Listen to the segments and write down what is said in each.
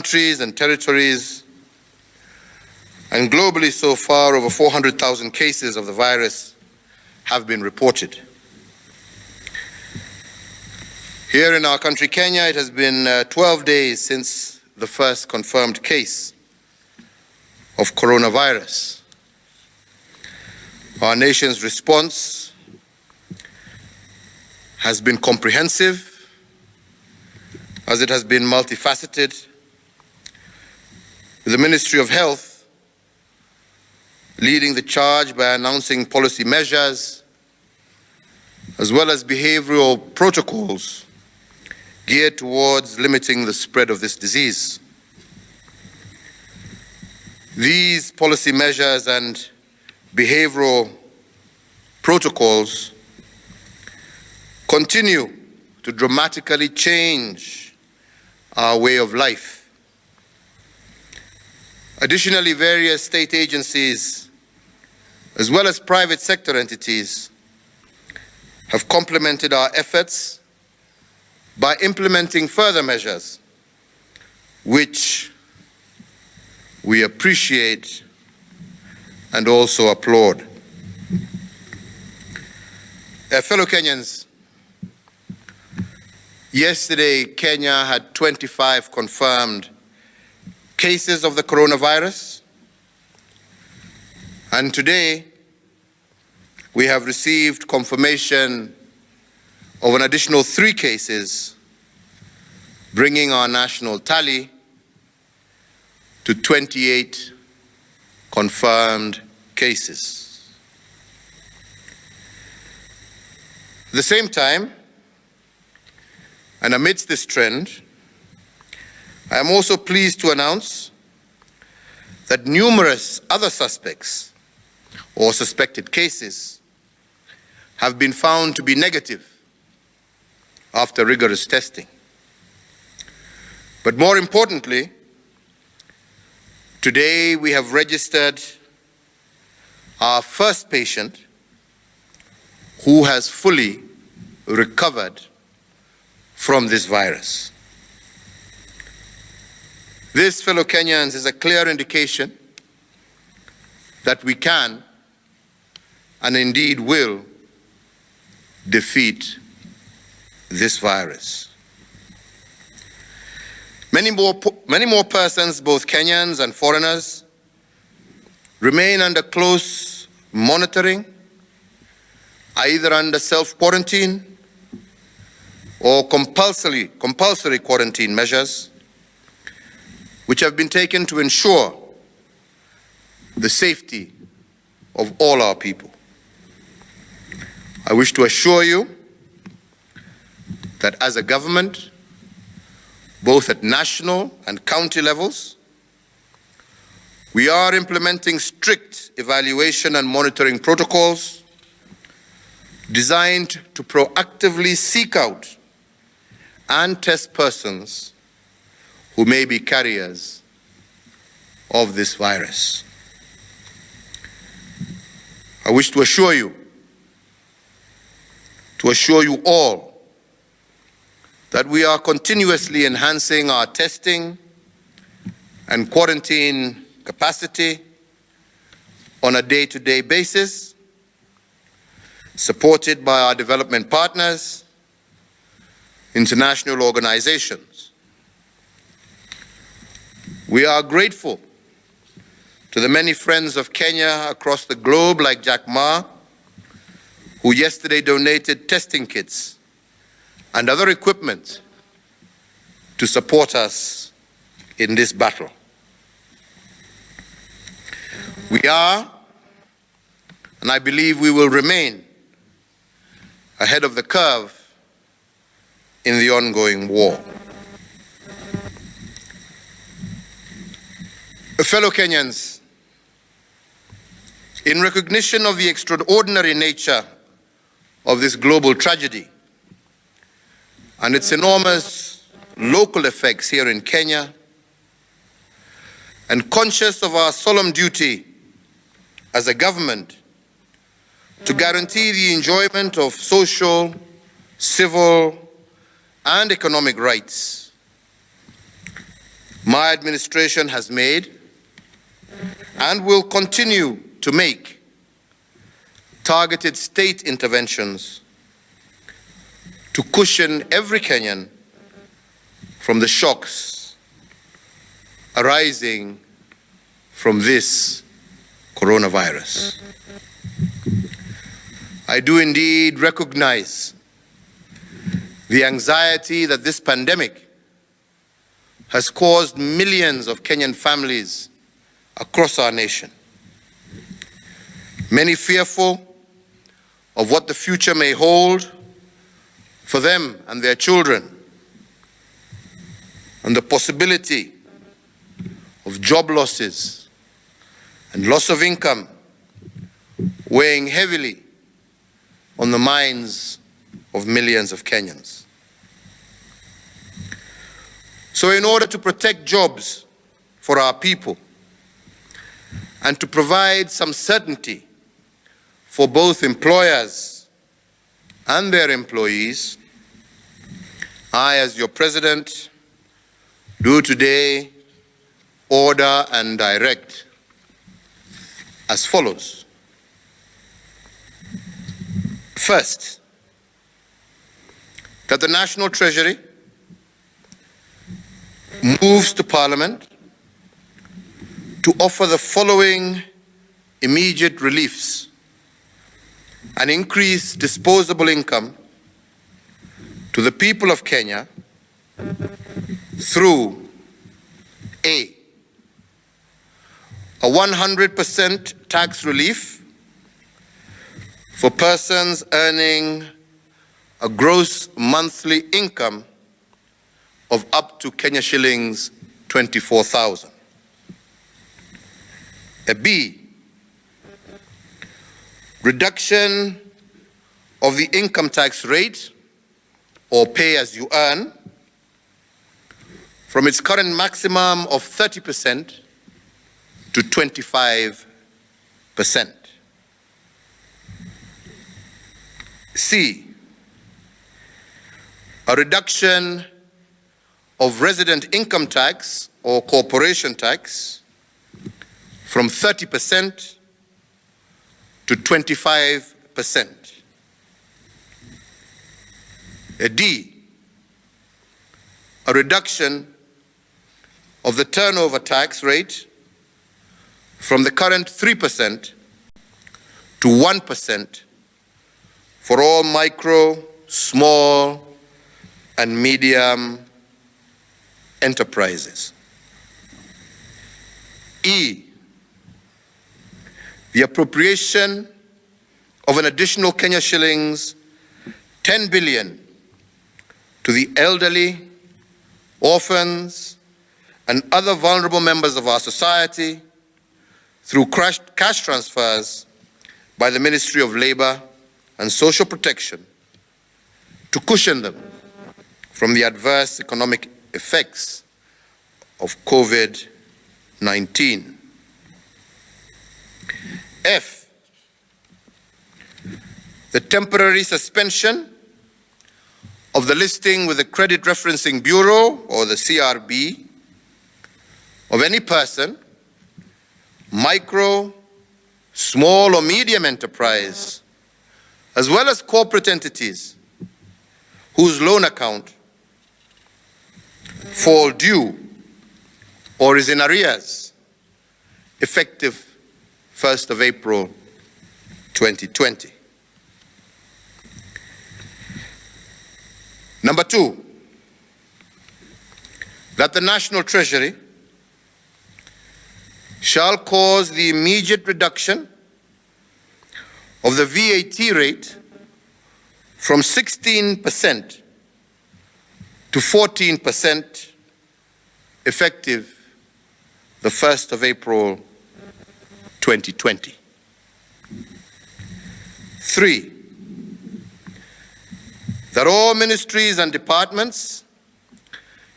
countries and territories, and globally so far over 400,000 cases of the virus have been reported. Here in our country, Kenya, it has been 12 days since the first confirmed case of coronavirus. Our nation's response has been comprehensive, as it has been multifaceted, with the Ministry of Health leading the charge by announcing policy measures as well as behavioral protocols geared towards limiting the spread of this disease. These policy measures and behavioral protocols continue to dramatically change our way of life. Additionally, various state agencies, as well as private sector entities, have complemented our efforts by implementing further measures, which we appreciate and also applaud. Fellow Kenyans, yesterday Kenya had 25 confirmed cases of the coronavirus, and today we have received confirmation of an additional 3 cases, bringing our national tally to 28 confirmed cases. At the same time, and amidst this trend, I am also pleased to announce that numerous other suspects or suspected cases have been found to be negative after rigorous testing. But more importantly, today we have registered our first patient who has fully recovered from this virus. This, fellow Kenyans, is a clear indication that we can and indeed will defeat this virus. Many more persons, both Kenyans and foreigners, remain under close monitoring, either under self-quarantine or compulsory quarantine measures, which have been taken to ensure the safety of all our people. I wish to assure you that as a government, both at national and county levels, we are implementing strict evaluation and monitoring protocols designed to proactively seek out and test persons who may be carriers of this virus. I wish to assure you all that we are continuously enhancing our testing and quarantine capacity on a day-to-day basis, supported by our development partners, international organizations. We are grateful to the many friends of Kenya across the globe, like Jack Ma, who yesterday donated testing kits and other equipment to support us in this battle. We are, and I believe we will remain, ahead of the curve in the ongoing war. Fellow Kenyans, in recognition of the extraordinary nature of this global tragedy and its enormous local effects here in Kenya, and conscious of our solemn duty as a government to guarantee the enjoyment of social, civil, and economic rights, My administration has made and will continue to make targeted state interventions to cushion every Kenyan from the shocks arising from this coronavirus. I do indeed recognize the anxiety that this pandemic has caused millions of Kenyan families across our nation. Many fearful of what the future may hold for them and their children, and the possibility of job losses and loss of income weighing heavily on the minds of millions of Kenyans. So in order to protect jobs for our people and to provide some certainty for both employers and their employees, I, as your president, do today order and direct as follows. First, that the National Treasury moves to Parliament to offer the following immediate reliefs and increase disposable income to the people of Kenya through A 100% tax relief for persons earning a gross monthly income of up to Kenya shillings 24,000. A B, reduction of the income tax rate or pay as you earn from its current maximum of 30% to 25%. C, a reduction of resident income tax or corporation tax from 30% to 25%. A D, a reduction of the turnover tax rate from the current 3% to 1% for all micro, small, and medium enterprises. E, the appropriation of an additional Kenya shillings 10 billion to the elderly, orphans, and other vulnerable members of our society through cash transfers by the Ministry of Labor and Social Protection to cushion them from the adverse economic effects of COVID-19. F, the temporary suspension of the listing with the Credit Referencing Bureau, or the CRB, of any person, micro, small or medium enterprise, as well as corporate entities whose loan account fall due or is in arrears, effective 1st of April 2020. Number 2, that the National Treasury shall cause the immediate reduction of the VAT rate from 16% to 14% effective the 1st of April 2020. 3, that all ministries and departments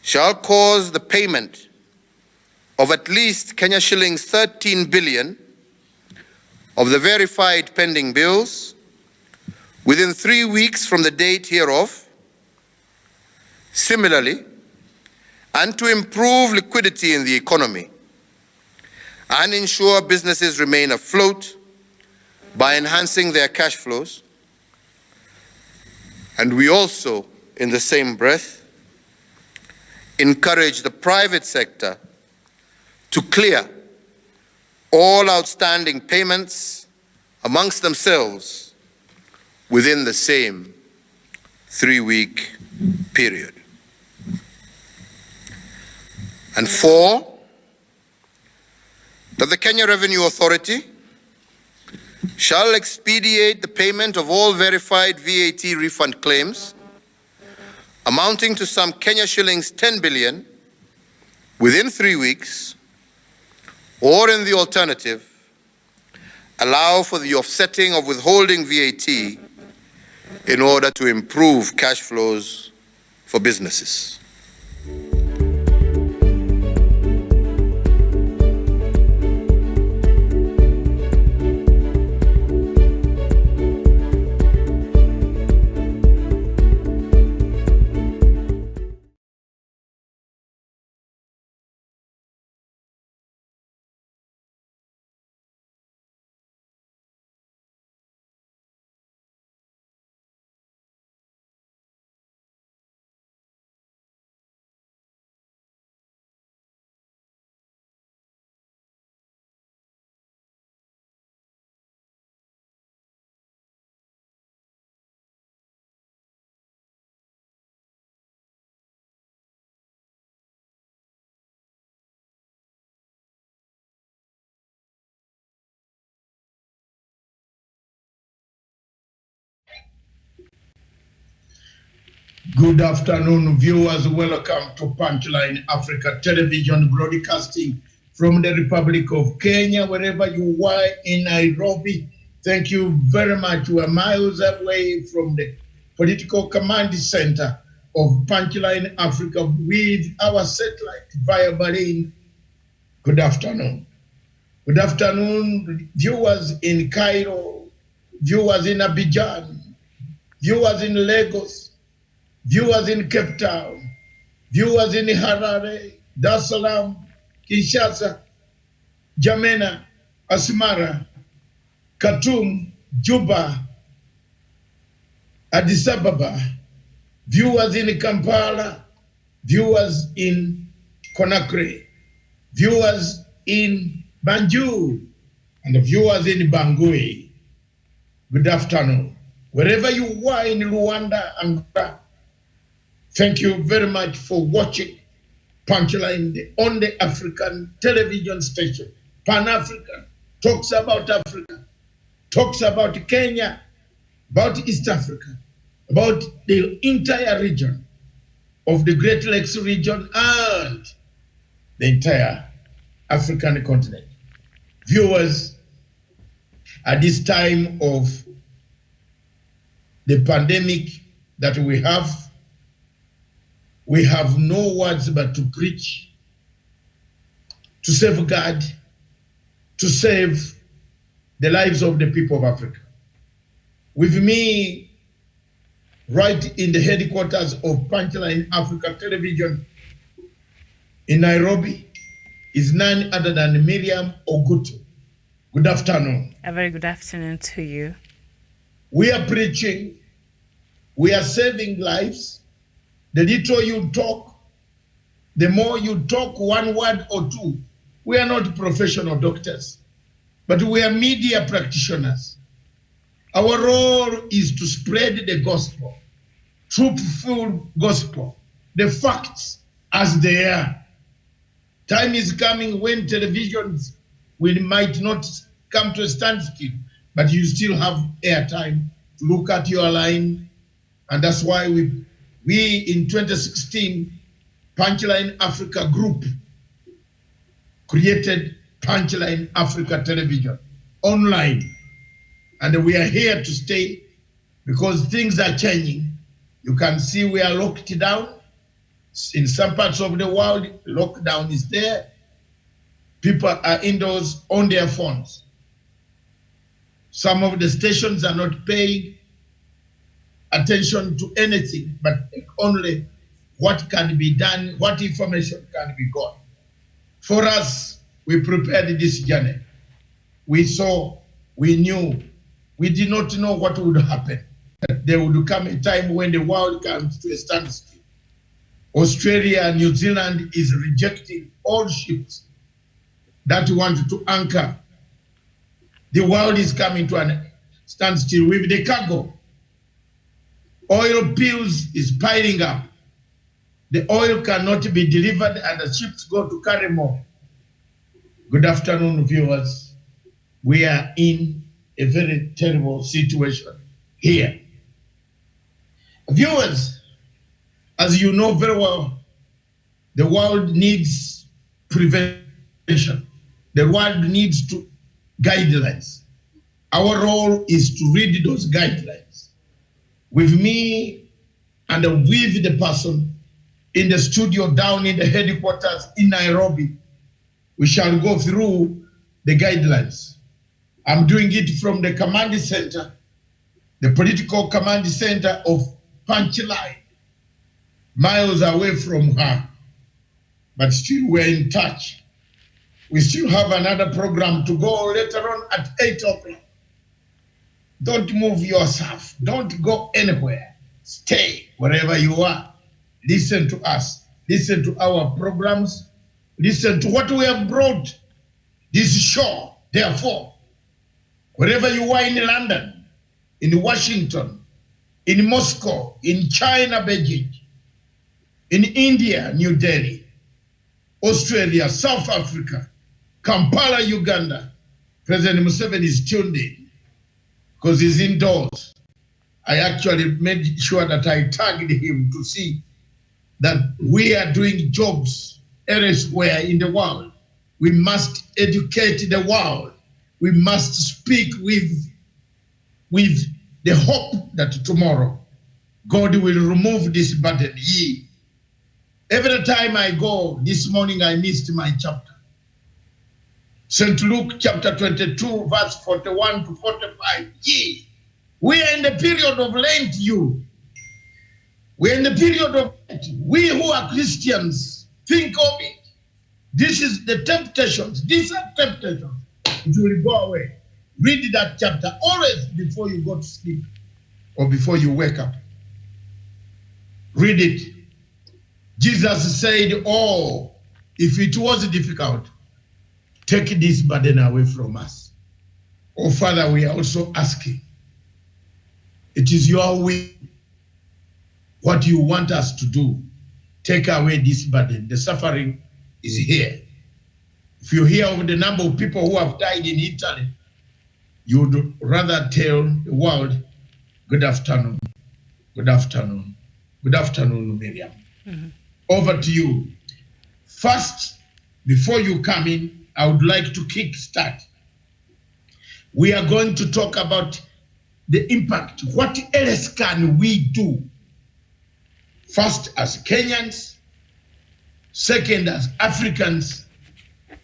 shall cause the payment of at least Kenya shillings 13 billion of the verified pending bills within 3 weeks from the date hereof. Similarly, and to improve liquidity in the economy and ensure businesses remain afloat by enhancing their cash flows. And we also, in the same breath, encourage the private sector to clear all outstanding payments amongst themselves within the same 3-week period. And 4, that the Kenya Revenue Authority shall expedite the payment of all verified VAT refund claims amounting to some Kenya shillings 10 billion within 3 weeks, or in the alternative, allow for the offsetting of withholding VAT in order to improve cash flows for businesses. Good afternoon, viewers. Welcome to Punchline Africa Television, broadcasting from the Republic of Kenya, wherever you are in Nairobi. Thank you very much. We are miles away from the political command center of Punchline Africa with our satellite via Berlin. Good afternoon. Good afternoon, viewers in Cairo, viewers in Abidjan, viewers in Lagos, viewers in Cape Town, viewers in Harare, Dar es Salaam, Kinshasa, Jamena, Asmara, Khartoum, Juba, Addis Ababa, viewers in Kampala, viewers in Conakry, viewers in Banjul, and viewers in Bangui. Good afternoon. Wherever you are in Rwanda, Angola, thank you very much for watching Punchline on the African television station. Pan-African, talks about Africa, talks about Kenya, about East Africa, about the entire region of the Great Lakes region and the entire African continent. Viewers, at this time of the pandemic that we have no words but to preach, to safeguard, to save the lives of the people of Africa. With me, right in the headquarters of Punchline Africa Television in Nairobi, is none other than Miriam Ogutu. Good afternoon. A very good afternoon to you. We are preaching, we are saving lives. The little you talk, the more you talk, one word or two. We are not professional doctors, but we are media practitioners. Our role is to spread the gospel, truthful gospel, the facts as they are. Time is coming when televisions might not come to a standstill, but you still have airtime to look at your line. And that's why we in 2016, Punchline Africa Group created Punchline Africa Television online. And we are here to stay because things are changing. You can see we are locked down. In some parts of the world, lockdown is there. People are indoors on their phones. Some of the stations are not paying attention to anything, but only what can be done, what information can be got. For us, we prepared this journey. We saw, we knew, we did not know what would happen. There would come a time when the world comes to a standstill. Australia and New Zealand is rejecting all ships that want to anchor. The world is coming to a standstill with the cargo. Oil pills is piling up. The oil cannot be delivered and the ships go to carry more. Good afternoon, viewers. We are in a very terrible situation here. Viewers, as you know very well, the world needs prevention. The world needs guidelines. Our role is to read those guidelines. With me and with the person in the studio down in the headquarters in Nairobi, we shall go through the guidelines. I'm doing it from the command center, the political command center of Punchline, miles away from her, but still we're in touch. We still have another program to go later on at 8 o'clock. Don't move yourself. Don't go anywhere. Stay wherever you are. Listen to us. Listen to our programs. Listen to what we have brought this show. Therefore, wherever you are in London, in Washington, in Moscow, in China, Beijing, in India, New Delhi, Australia, South Africa, Kampala, Uganda, President Museveni is tuned in because he's indoors. I actually made sure that I tagged him to see that we are doing jobs elsewhere in the world. We must educate the world. We must speak with the hope that tomorrow God will remove this burden. Every time I go, this morning I missed my chapter. St. Luke chapter 22, verse 41 to 45. We are in the period of Lent, We're in the period of Lent. We who are Christians, think of it. This is the temptations. These are temptations. It will go away. Read that chapter always before you go to sleep or before you wake up. Read it. Jesus said, oh, if it was difficult, take this burden away from us. Oh, Father, we are also asking. It is your will. What you want us to do, take away this burden. The suffering is here. If you hear of the number of people who have died in Italy, you would rather tell the world, good afternoon, good afternoon, good afternoon, Miriam. Mm-hmm. Over to you. First, before you come in, I would like to kick start. We are going to talk about the impact. What else can we do? First, as Kenyans. Second, as Africans.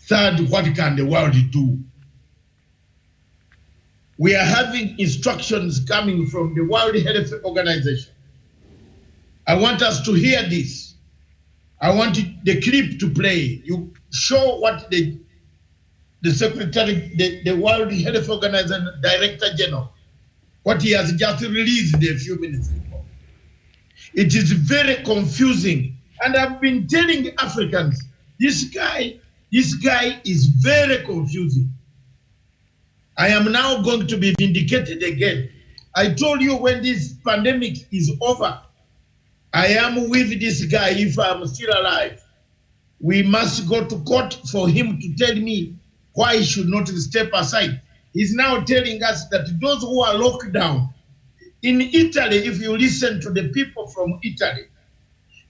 Third, what can the world do? We are having instructions coming from the World Health Organization. I want us to hear this. I want the clip to play. You show what the secretary, the World Health Organization Director General, what he has just released a few minutes ago. It is very confusing. And I've been telling Africans, this guy is very confusing. I am now going to be vindicated again. I told you when this pandemic is over, I am with this guy if I'm still alive. We must go to court for him to tell me why he should not step aside. He's now telling us that those who are locked down, in Italy, if you listen to the people from Italy,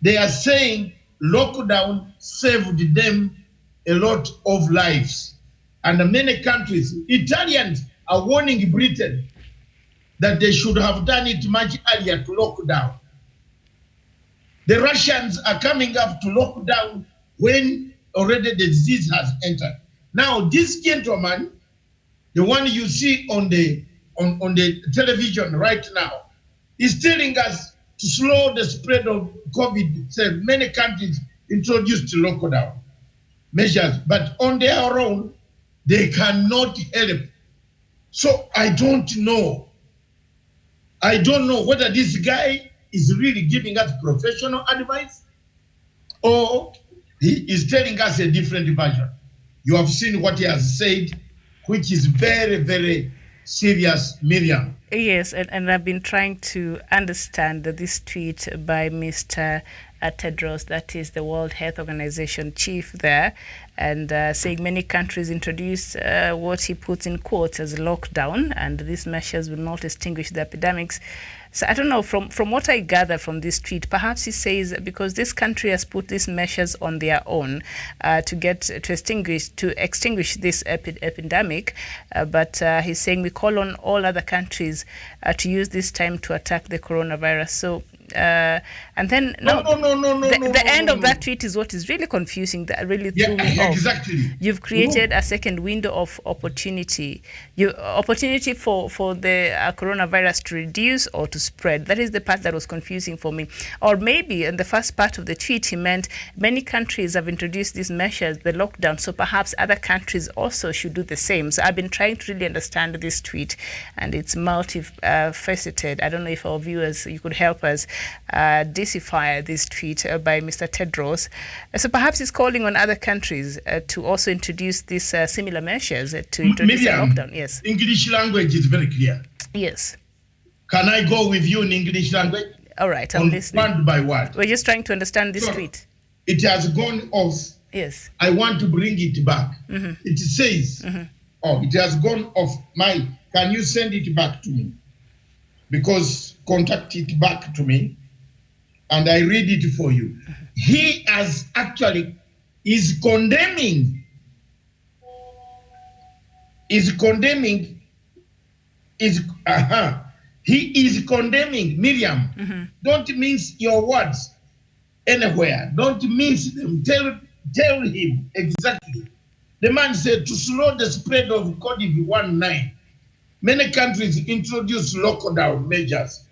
they are saying lockdown saved them a lot of lives. And many countries, Italians are warning Britain that they should have done it much earlier to lock down. The Russians are coming up to lock down when already the disease has entered. Now, this gentleman, the one you see on the television right now, is telling us to slow the spread of COVID, many countries introduced lockdown measures, but on their own, they cannot help. So I don't know. I don't know whether this guy is really giving us professional advice or he is telling us a different version. You have seen what he has said, which is very, very serious, Miriam. Yes, and I've been trying to understand this tweet by Mr. Tedros, that is the World Health Organization chief there, and saying many countries introduced what he puts in quotes as lockdown, and these measures will not extinguish the epidemics. So I don't know, from what I gather from this tweet, perhaps he says because this country has put these measures on their own to extinguish this epidemic, but he's saying we call on all other countries to use this time to attack the coronavirus. So and then the end of that tweet is what is really confusing, that really threw me off. Exactly. You've created a second window of opportunity. Opportunity for the coronavirus to reduce or to spread. That is the part that was confusing for me. Or maybe in the first part of the tweet, he meant many countries have introduced these measures, the lockdown, so perhaps other countries also should do the same. So I've been trying to really understand this tweet, and it's multifaceted. I don't know if our viewers, you could help us decipher this tweet by Mr. Tedros. So perhaps he's calling on other countries to also introduce these similar measures to introduce a lockdown. Yes. English language is very clear. Yes. Can I go with you in English language? All right, I'm listening. Word by word. We're just trying to understand this tweet. It has gone off. Yes. I want to bring it back. Mm-hmm. It says, it has gone off. Can you send it back to me? Because contact it back to me, and I read it for you. He is condemning, he is condemning, Miriam. Don't mince your words anywhere. Don't mince them. Tell him exactly. The man said to slow the spread of COVID-19, many countries introduce lockdown measures.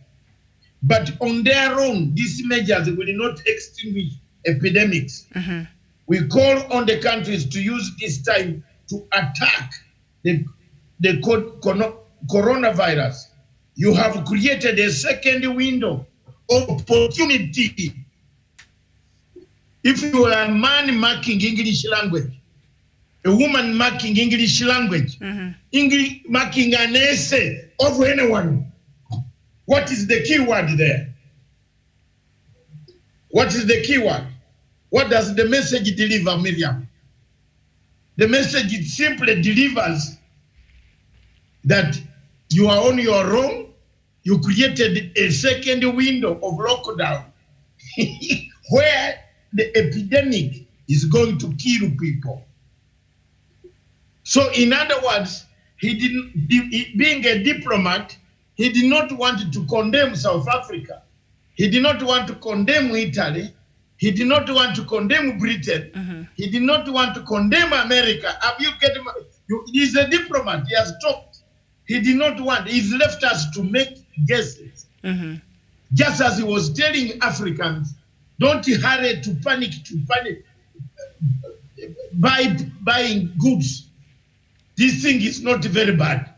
But on their own, these measures will not extinguish epidemics. We call on the countries to use this time to attack the coronavirus. You have created a second window of opportunity. If you are a man marking English language, a woman marking English language, English marking an essay of anyone, what is the key word there? What is the key word? What does the message deliver, Miriam? The message simply delivers that you are on your own. You created a second window of lockdown where the epidemic is going to kill people. So in other words, being a diplomat, he did not want to condemn South Africa. He did not want to condemn Italy. He did not want to condemn Britain. He did not want to condemn America. He's a diplomat. He has talked. He did not want. He's left us to make guesses. Just as he was telling Africans, don't hurry to panic, buying goods. This thing is not very bad.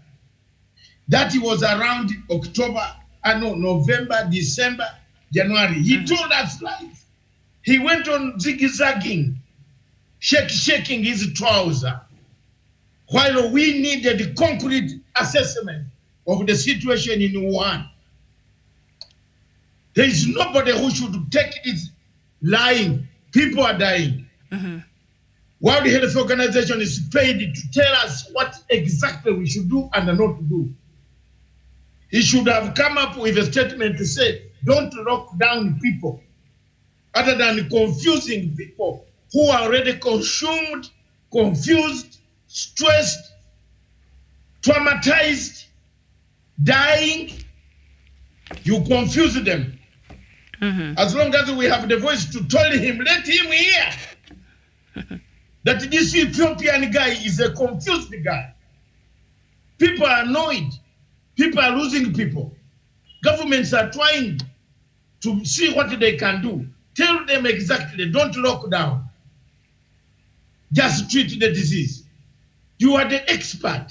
That was around November, December, January. He told us lies. He went on zigzagging, shaking his trouser, while we needed concrete assessment of the situation in Wuhan. There is nobody who should take this lying. People are dying. World Health Organization is paid to tell us what exactly we should do and not do. He should have come up with a statement to say, don't lock down people, other than confusing people who are already consumed, confused, stressed, traumatized, dying. You confuse them. As long as we have the voice to tell him, let him hear that this Ethiopian guy is a confused guy. People are annoyed. People are losing people. Governments are trying to see what they can do. Tell them exactly, don't lock down. Just treat the disease. You are the expert.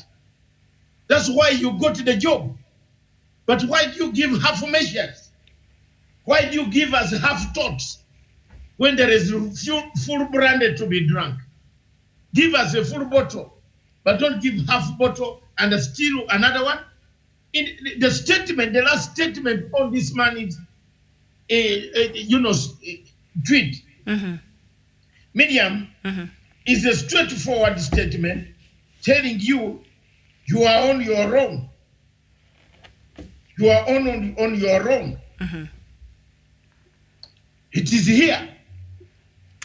That's why you got the job. But why do you give half measures? Why do you give us half thoughts when there is full brandy to be drunk? Give us a full bottle, but don't give half bottle and still another one. In the statement, the last statement on this man is, tweet. Miriam is a straightforward statement telling you you are on your own. You are on your own. It is here.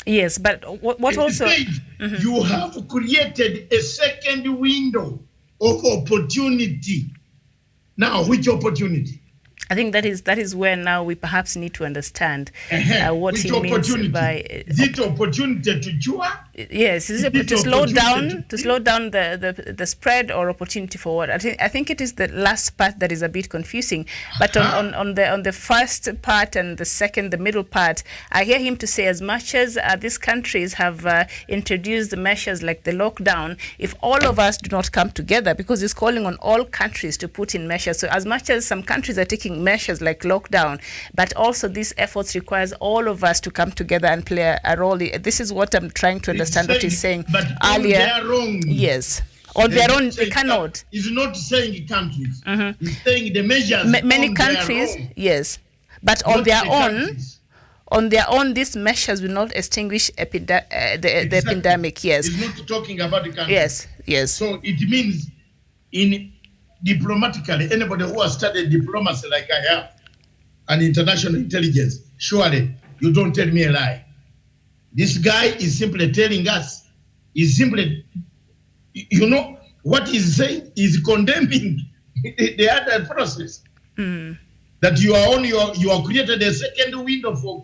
Yes, but what It also... says you have created a second window of opportunity. Now, which opportunity? I think that is where now we perhaps need to understand what which he means by... Is it opportunity to cure? Yes, is it to slow down the spread, or opportunity for what? I think it is the last part that is a bit confusing. But on the first part and the middle part, I hear him to say, as much as these countries have introduced the measures like the lockdown, if all of us do not come together, because he's calling on all countries to put in measures. So as much as some countries are taking measures like lockdown, but also these efforts requires all of us to come together and play a role. This is what I'm trying to understand what he's saying but earlier. On their own. Yes. On their own, they cannot. He's not saying countries. He's saying the measures. Many on countries, their own. Yes. But Not on their the own, countries. these measures will not extinguish the Exactly. epidemic. Yes. He's not talking about the countries. Yes. So it means diplomatically, anybody who has studied diplomacy like I have, and international intelligence, surely you don't tell me a lie. This guy is simply telling us, what he's saying is condemning the other process. That you are created a second window for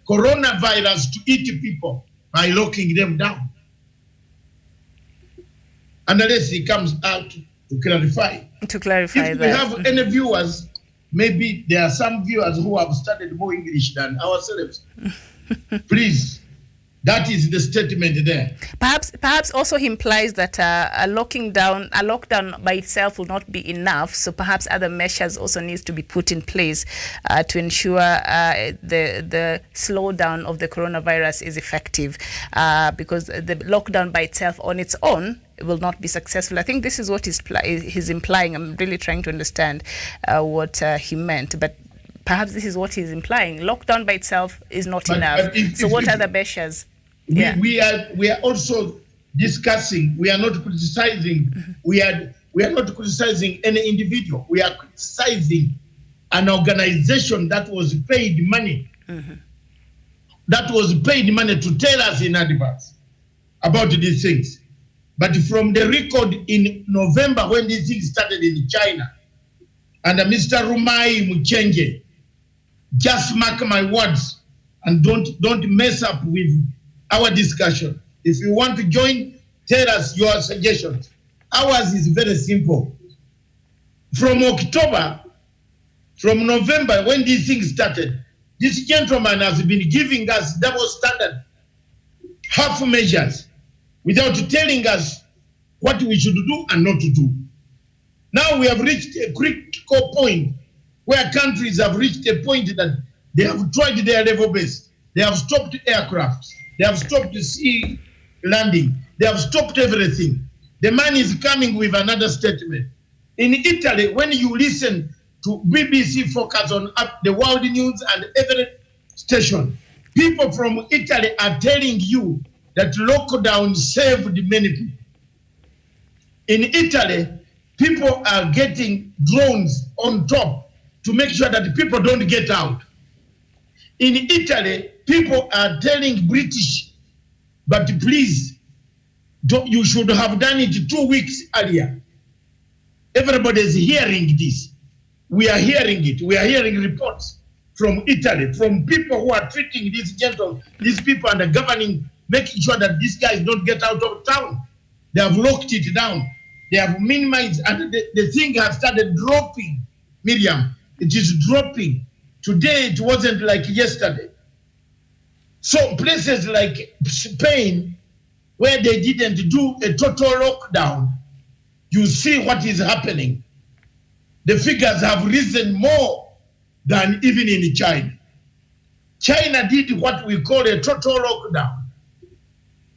coronavirus to eat people by locking them down. Unless he comes out to clarify. If that. we have any viewers, maybe there are some viewers who have studied more English than ourselves. Please, that is the statement there. Perhaps also implies that a lockdown by itself will not be enough. So perhaps other measures also needs to be put in place to ensure the slowdown of the coronavirus is effective. Because the lockdown by itself on its own will not be successful. I think this is what he's implying. I'm really trying to understand what he meant, but perhaps this is what he's implying. Lockdown by itself is not enough. So what are the measures? We are also discussing. We are not criticizing. We are not criticizing any individual. We are criticizing an organization that was paid money. That was paid money to tell us in advance about these things. But from the record in November, when these things started in China, and Mr. Rumai Muchenge, just mark my words and don't mess up with our discussion. If you want to join, tell us your suggestions. Ours is very simple. From November, when these things started, this gentleman has been giving us double standard, half measures, without telling us what we should do and not to do. Now we have reached a critical point where countries have reached a point that they have tried their level best. They have stopped aircrafts. They have stopped the sea landing. They have stopped everything. The man is coming with another statement. In Italy, when you listen to BBC Focus on the World News and every station, people from Italy are telling you that lockdown saved many people. In Italy, people are getting drones on top to make sure that people don't get out. In Italy, people are telling British, but please, you should have done it 2 weeks earlier. Everybody is hearing this. We are hearing it. We are hearing reports from Italy, from people who are treating these people and are governing, making sure that these guys don't get out of town. They have locked it down. They have minimized, and the thing has started dropping. Miriam, it is dropping. Today it wasn't like yesterday. So places like Spain, where they didn't do a total lockdown, you see what is happening. The figures have risen more than even in China. China did what we call a total lockdown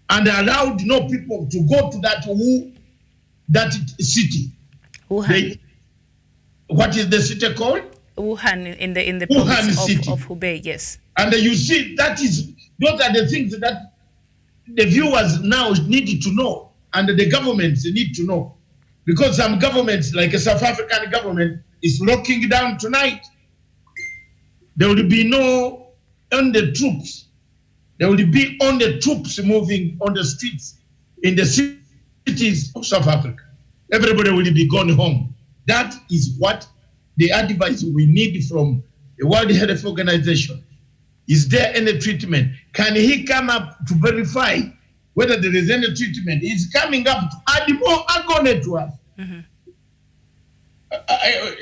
and allowed no people to go to that city. Wuhan. What is the city called? Wuhan in the Wuhan province city. of Hubei, yes. And you see, those are the things that the viewers now need to know, and the governments need to know. Because some governments, like a South African government, is locking down tonight. There will be no on the troops. There will be on the troops moving on the streets in the cities of South Africa. Everybody will be gone home. That is what the advice we need from the World Health Organization. Is there any treatment? Can he come up to verify whether there is any treatment? He's coming up to add more agony to us. Mm-hmm.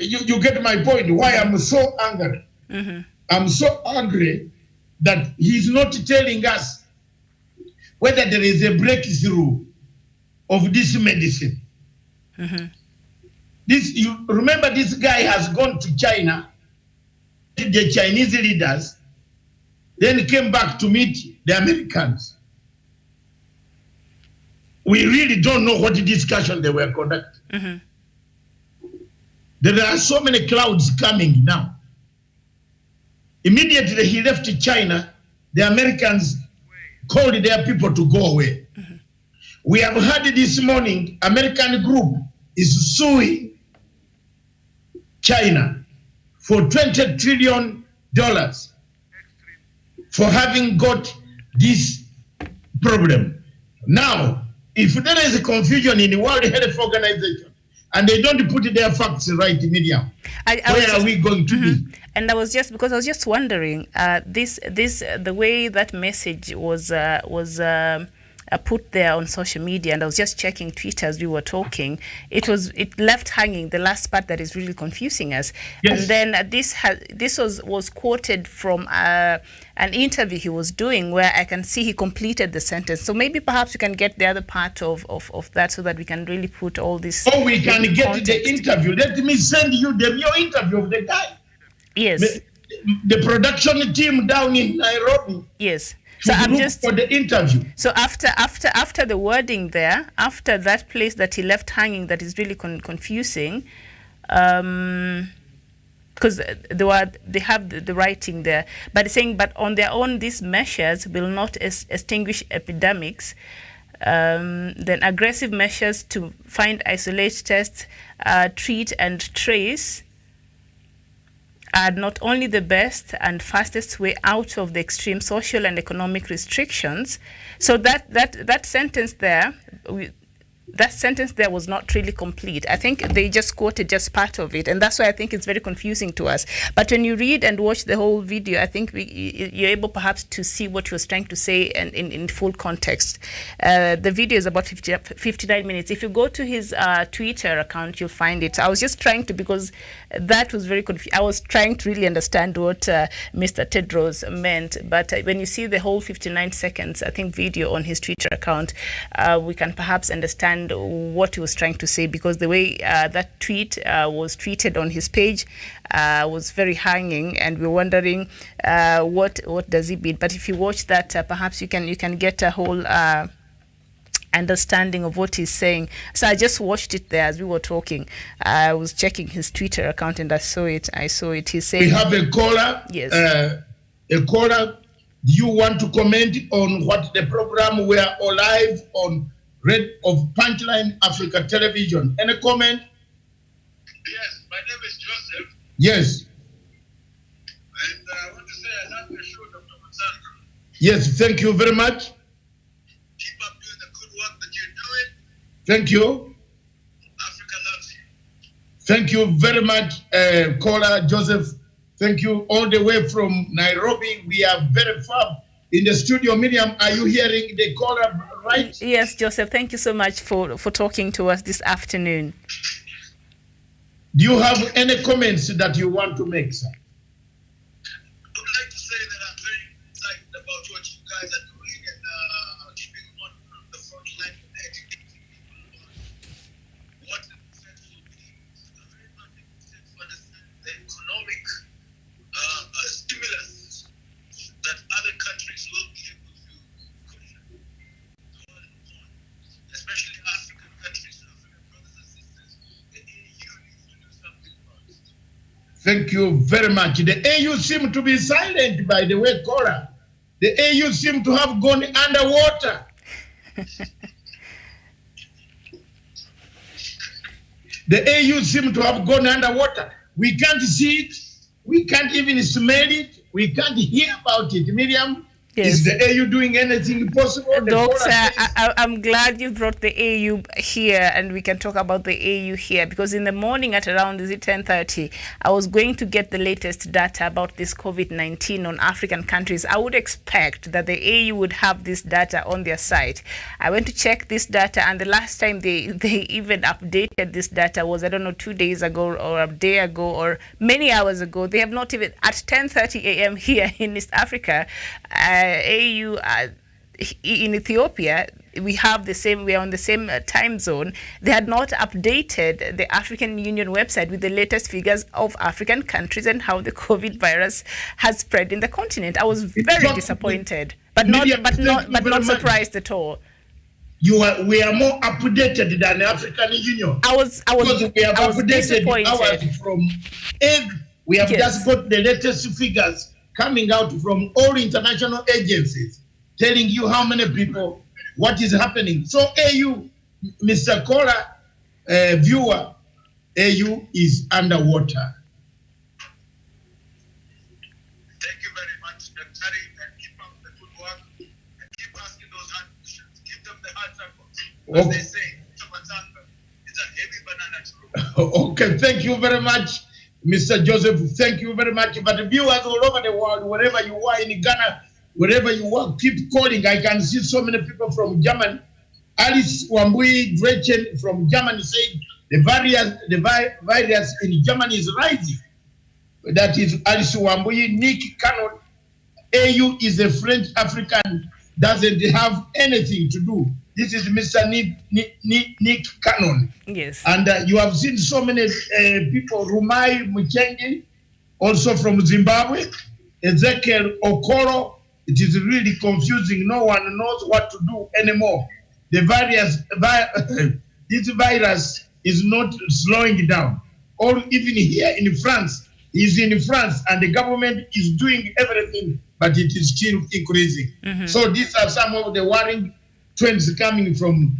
You get my point, why I'm so angry. Mm-hmm. I'm so angry that he's not telling us whether there is a breakthrough of this medicine. Mm-hmm. You remember, this guy has gone to China, the Chinese leaders, then came back to meet the Americans. We really don't know what discussion they were conducting. Mm-hmm. There are so many clouds coming now. Immediately he left China, the Americans called their people to go away. Mm-hmm. We have heard this morning, American group is suing China for $20 trillion for having got this problem. Now, if there is a confusion in the World Health Organization and they don't put their facts right immediately, where are we going to be? And I was just wondering, the way that message was put there on social media, and I was just checking Twitter as we were talking. It left hanging the last part that is really confusing us. Yes. And then this was quoted from an interview he was doing, where I can see he completed the sentence. So maybe perhaps we can get the other part of that, so that we can really put all this. Oh, we can get context. the interview. Let me send you the video interview of the guy. Yes. The production team down in Nairobi. Yes. So I'm just for the interview. So after the wording there, after that place that he left hanging, that is really confusing, because they have the writing there, but saying, but on their own these measures will not extinguish epidemics. Then aggressive measures to find, isolate, test, treat and trace are not only the best and fastest way out of the extreme social and economic restrictions. So that sentence there, was not really complete. I think they just quoted just part of it, and that's why I think it's very confusing to us. But when you read and watch the whole video, I think you're able perhaps to see what he was trying to say and in full context. The video is about 59 minutes. If you go to his Twitter account, you'll find it. I was just trying to, because that was very confusing. I was trying to really understand what Mr. Tedros meant. But when you see the whole 59 seconds, I think, video on his Twitter account, we can perhaps understand what he was trying to say, because the way that tweet was tweeted on his page was very hanging, and we're wondering what does he mean. But if you watch that, perhaps you can get a whole understanding of what he's saying. So I just watched it there as we were talking. I was checking his Twitter account and I saw it. He's saying, we have a caller. Yes. A caller. Do you want to comment on what the program? We are live on Red of Punchline Africa Television. Any comment? Yes, my name is Joseph. Yes. And I want to say I love your show, Dr. Matsandra. Yes, thank you very much. Keep up doing the good work that you're doing. Thank you. Africa loves you. Thank you very much, caller Joseph. Thank you all the way from Nairobi. We are very far in the studio. Miriam, are you hearing the caller right? Yes, Joseph, thank you so much for talking to us this afternoon. Do you have any comments that you want to make, sir? Thank you very much. The AU seem to be silent, by the way, Cora. The AU seem to have gone underwater. The AU seem to have gone underwater. We can't see it. We can't even smell it. We can't hear about it. Miriam, Yes. is the AU doing anything possible? The Doctor, Cora says- I'm glad you brought the AU here and we can talk about the AU here, because in the morning at around 10:30, I was going to get the latest data about this COVID-19 on African countries. I would expect that the AU would have this data on their site. I went to check this data, and the last time they even updated this data was, I don't know, 2 days ago or a day ago or many hours ago. They have not even, at 10:30 a.m. here in East Africa, AU in Ethiopia, we have the same, we are on the same time zone. They had not updated the African Union website with the latest figures of African countries and how the COVID virus has spread in the continent. I was very disappointed, but not surprised at all. We are more updated than the African Union. I was updated disappointed. Ours from egg. We have just got the latest figures coming out from all international agencies, telling you how many people, what is happening. So AU, Mr. Cora, viewer, AU is underwater. Thank you very much, Dr. and keep up the good work and keep asking those hard questions. Give them the hard circles. As they say, Tamatanga is a heavy banana to roll. Okay, thank you very much, Mr. Joseph. Thank you very much. But viewers all over the world, wherever you are in Ghana, wherever you are, keep calling. I can see so many people from Germany. Alice Wambui Gretchen from Germany said the virus in Germany is rising. That is Alice Wambui. Nick Cannon, AU is a French African, doesn't have anything to do. This is Mr. Nick Cannon. Yes. And you have seen so many people, Rumai Muchengi, also from Zimbabwe, Ezekiel Okoro. It is really confusing. No one knows what to do anymore. The this virus is not slowing down. Or even here in France, is in France, and the government is doing everything, but it is still increasing. Mm-hmm. So these are some of the worrying trends coming from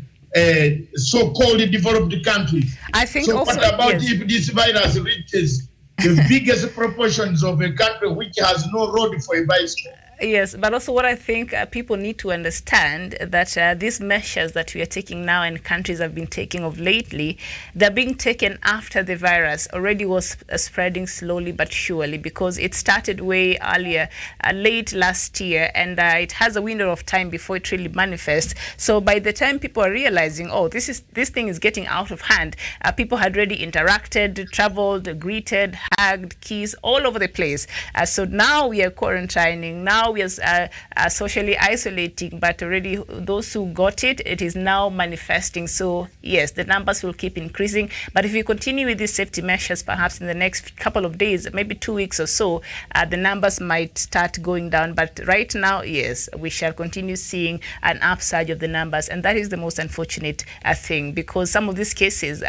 so-called developed countries. I think so also, what about if this virus reaches the biggest proportions of a country which has no road for a bicycle? Yes, but also what I think people need to understand that these measures that we are taking now and countries have been taking of lately, they're being taken after the virus already was spreading slowly but surely, because it started way earlier, late last year, and it has a window of time before it really manifests. So by the time people are realizing, oh, this thing is getting out of hand, people had already interacted, traveled, greeted, hugged, kissed, all over the place. So now we are quarantining, now we are socially isolating, but already those who got it, it is now manifesting. So yes, the numbers will keep increasing, but if we continue with these safety measures, perhaps in the next couple of days, maybe 2 weeks or so, the numbers might start going down. But right now, yes, we shall continue seeing an upsurge of the numbers, and that is the most unfortunate thing, because some of these cases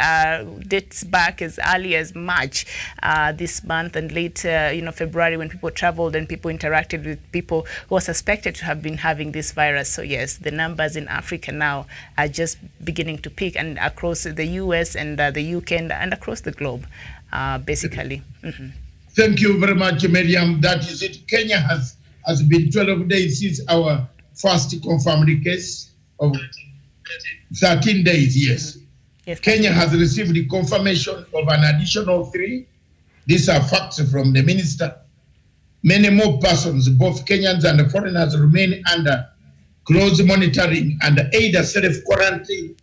dates back as early as March this month, and late February, when people traveled and people interacted with people who are suspected to have been having this virus. So yes, the numbers in Africa now are just beginning to peak, and across the US and the UK and across the globe, basically. Mm-hmm. Thank you very much, Miriam. That is it. Kenya has been 12 days since our first confirmed case of 13 days, yes. Mm-hmm. Yes, Kenya has received the confirmation of an additional 3. These are facts from the minister. Many more persons, both Kenyans and foreigners, remain under close monitoring and either self-quarantine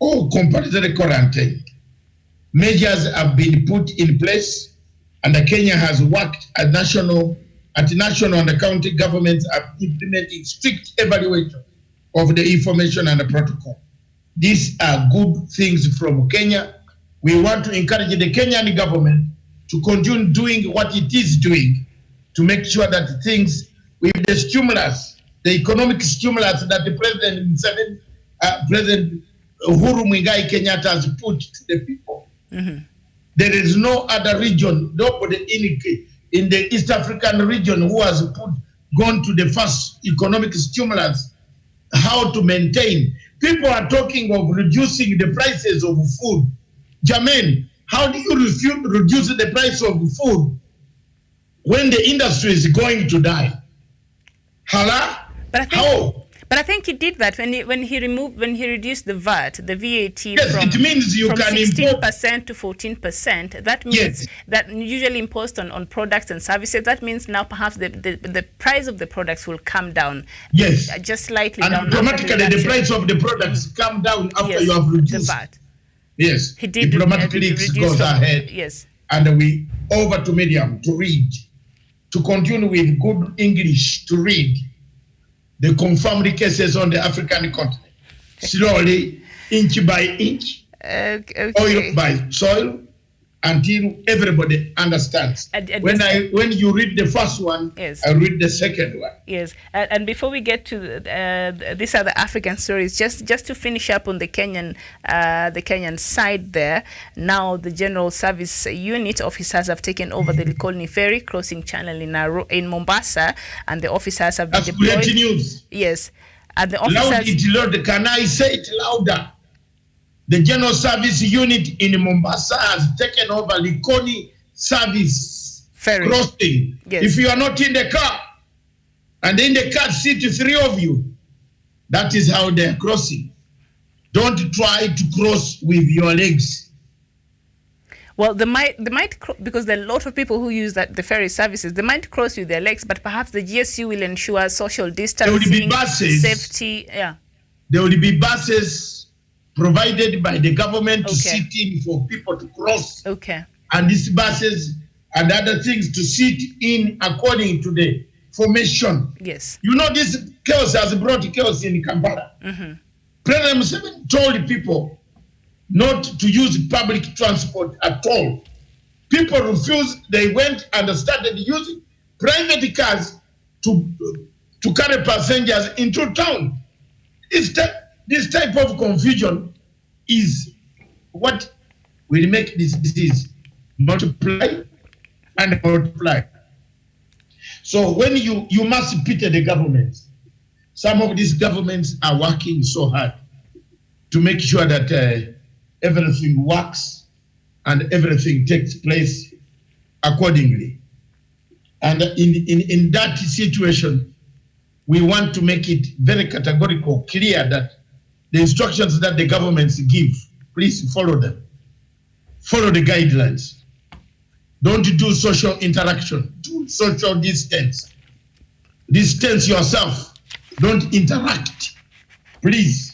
or compulsory quarantine. Measures have been put in place, and Kenya has worked at national and county governments are implementing strict evaluation of the information and the protocol. These are good things from Kenya. We want to encourage the Kenyan government to continue doing what it is doing, to make sure that things with the stimulus, the economic stimulus that the President Uhuru Muigai Kenyatta has put to the people. Mm-hmm. There is no other region, nobody in the East African region who has gone to the first economic stimulus, how to maintain. People are talking of reducing the prices of food. Jermaine, how do you reduce the price of food when the industry is going to die? Hala? How? But I think he did that when he reduced the VAT, the VAT Yes, from, it means you from can 16% to 14%. That means Yes. that usually imposed on products and services. That means now perhaps the price of the products will come down. Yes. Just slightly And down. automatically the price of the products come down after Yes, you have reduced. the VAT. Yes. He did Diplomatic reduce leaks goes from- ahead. Yes. And we over to Medium to read, to continue with good English to read the confirmed cases on the African continent. Slowly, inch by inch, Okay. soil by soil, until everybody understands. And When you read the first one, Yes. I read the second one. Yes, and before we get to these are the African stories, just to finish up on the Kenyan side there. Now the General Service Unit officers have taken over the Likoni Ferry crossing channel in Mombasa, and the officers have been That's deployed. great news. Yes, and the Loud officers. it, Lord. Can I say it louder? The General Service Unit in Mombasa has taken over Likoni Service Ferry. crossing. Yes. If you are not in the car, and in the car sit three of you, that is how they are crossing. Don't try to cross with your legs. Well, they might because there are a lot of people who use the ferry services. They might cross with their legs, but perhaps the GSU will ensure social distancing, There will be buses. safety. Yeah. There will be buses provided by the government to Okay. sit in for people to cross. Okay. And these buses and other things to sit in according to the formation. Yes. You know, this chaos has brought chaos in Kampala. President Museveni told people not to use public transport at all. People refused. They went and started using private cars to carry passengers into town. This type of confusion is what will make this disease multiply and multiply. So when you must pity the government. Some of these governments are working so hard to make sure that everything works and everything takes place accordingly. And in that situation, we want to make it very categorical, clear that the instructions that the governments give, please follow them. Follow the guidelines. Don't do social interaction. Do social distance. Distance yourself. Don't interact. Please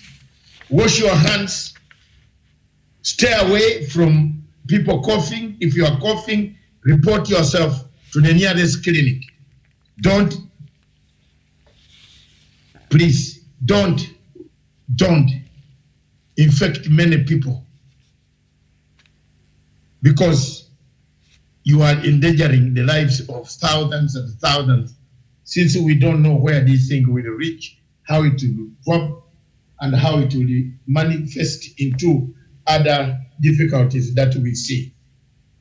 wash your hands. Stay away from people coughing. If you are coughing, report yourself to the nearest clinic. Please don't infect many people, because you are endangering the lives of thousands and thousands, since we don't know where this thing will reach, how it will drop, and how it will manifest into other difficulties that we see.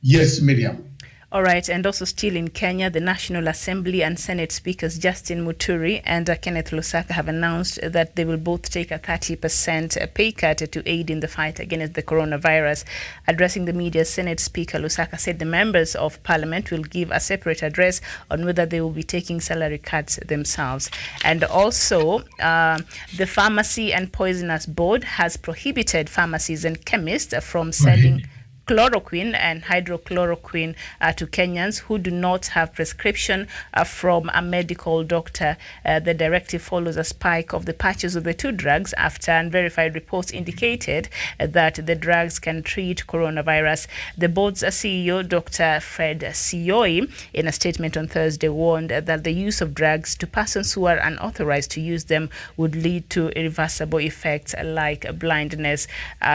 Yes, Miriam. All right, and also still in Kenya, the National Assembly and Senate Speakers Justin Muturi and Kenneth Lusaka have announced that they will both take a 30% pay cut to aid in the fight against the coronavirus. Addressing the media, Senate Speaker Lusaka said the members of Parliament will give a separate address on whether they will be taking salary cuts themselves. And also, the Pharmacy and Poisonous Board has prohibited pharmacies and chemists from selling chloroquine and hydrochloroquine to Kenyans who do not have prescription from a medical doctor. The directive follows a spike of the purchase of the two drugs after unverified reports indicated that the drugs can treat coronavirus. The board's CEO, Dr. Fred Sioi, in a statement on Thursday, warned that the use of drugs to persons who are unauthorized to use them would lead to irreversible effects like blindness.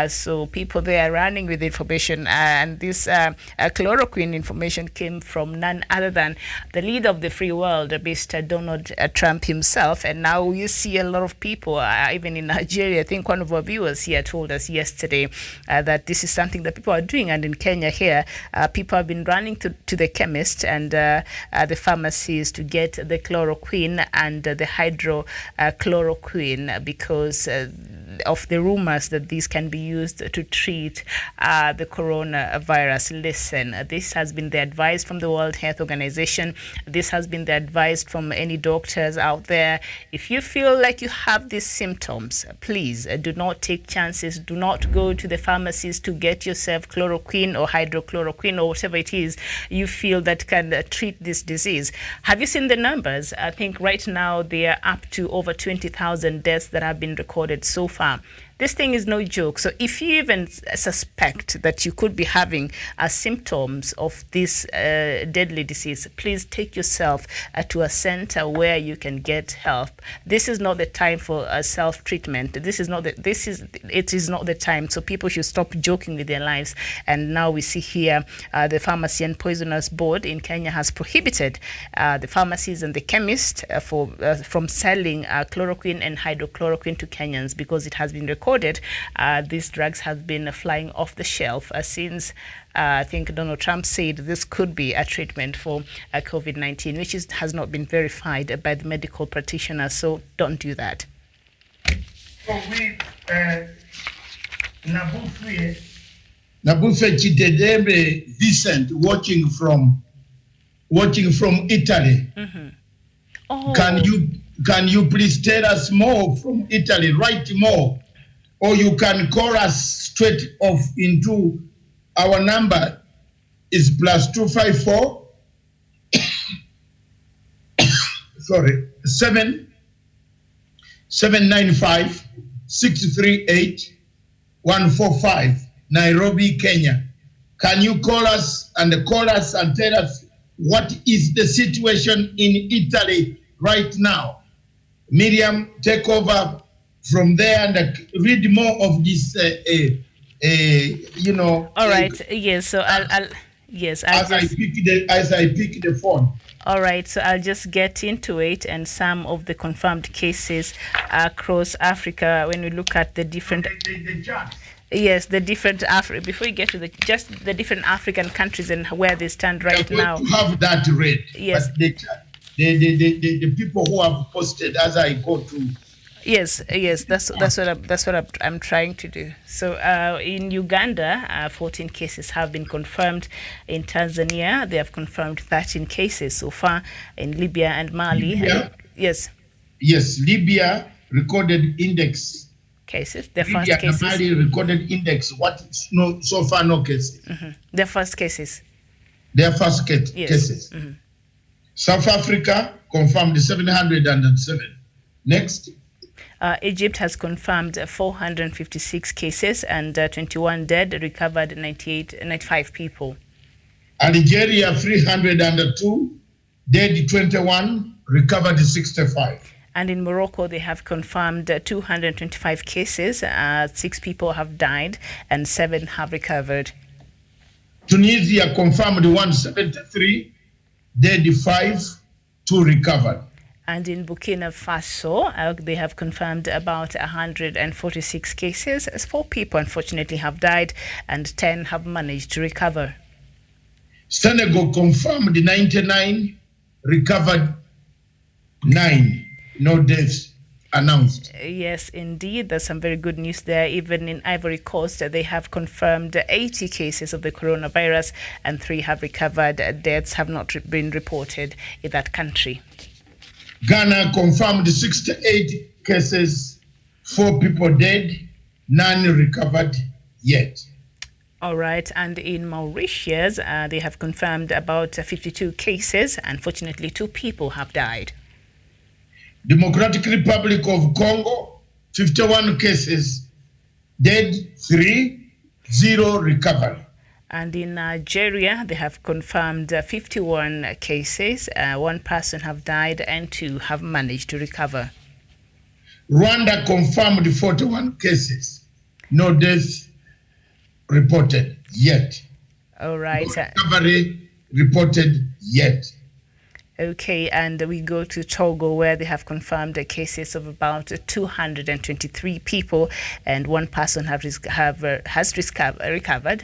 So people, they are running with information And this chloroquine information came from none other than the leader of the free world, Mr. Donald Trump himself. And now you see a lot of people, even in Nigeria. I think one of our viewers here told us yesterday that this is something that people are doing. And in Kenya here, people have been running to the chemist and the pharmacies to get the chloroquine and the hydrochloroquine because of the rumors that these can be used to treat the coronavirus. Listen, this has been the advice from the World Health Organization. This has been the advice from any doctors out there. If you feel like you have these symptoms, please do not take chances. Do not go to the pharmacies to get yourself chloroquine or hydrochloroquine or whatever it is you feel that can treat this disease. Have you seen the numbers? I think right now they are up to over 20,000 deaths that have been recorded so far. This thing is no joke. So if you even suspect that you could be having symptoms of this deadly disease, please take yourself to a center where you can get help. This is not the time for self-treatment. It is not the time. So people should stop joking with their lives. And now we see here the Pharmacy and Poisoners Board in Kenya has prohibited the pharmacies and the chemists from selling chloroquine and hydrochloroquine to Kenyans because it has been recorded these drugs have been flying off the shelf since I think Donald Trump said this could be a treatment for COVID-19, which has not been verified by the medical practitioners. So don't do that. So we Nabufe Chidedembe Vicent watching from Italy. Mm-hmm. Oh. Can you please tell us more from Italy? Write more. Or you can call us straight off into our number is +254 795 638 145 Nairobi, Kenya. Can you call us and tell us what is the situation in Italy right now? Miriam, take over from there and read more of this, All right. Yes. So I'll as I pick the phone. All right. So I'll just get into it and some of the confirmed cases across Africa. When we look at the different. The chart. Yes, the different before you get to the different African countries and where they stand right now. To have that read. Yes. But the people who have posted as I go to. Yes, that's what I'm trying to do. So in Uganda, 14 cases have been confirmed. In Tanzania, they have confirmed 13 cases so far. In Libya and Mali, yes, Libya recorded index cases. Their first Libya cases. And Mali recorded index. So far no cases. Mm-hmm. Their first cases. Their first cases. Mm-hmm. South Africa confirmed 707. Next. Egypt has confirmed 456 cases and 21 dead, recovered 95 people. Algeria 302, dead 21, recovered 65. And in Morocco, they have confirmed 225 cases, 6 people have died and 7 have recovered. Tunisia confirmed 173, dead 5, 2 recovered. And in Burkina Faso, they have confirmed about 146 cases. 4 people, unfortunately, have died and 10 have managed to recover. Senegal confirmed 99, recovered 9. No deaths announced. Yes, indeed. There's some very good news there. Even in Ivory Coast, they have confirmed 80 cases of the coronavirus and 3 have recovered. Deaths have not been reported in that country. Ghana confirmed 68 cases, 4 people dead, none recovered yet. All right, and in Mauritius, they have confirmed about 52 cases. Unfortunately, 2 people have died. Democratic Republic of Congo, 51 cases, dead 3, 0 recovery. And in Nigeria, they have confirmed 51 cases. 1 person have died and 2 have managed to recover. Rwanda confirmed 41 cases, no deaths, reported yet. All No right. recovery reported yet. Okay, and we go to Togo, where they have confirmed the cases of about 223 people, and one person has recovered,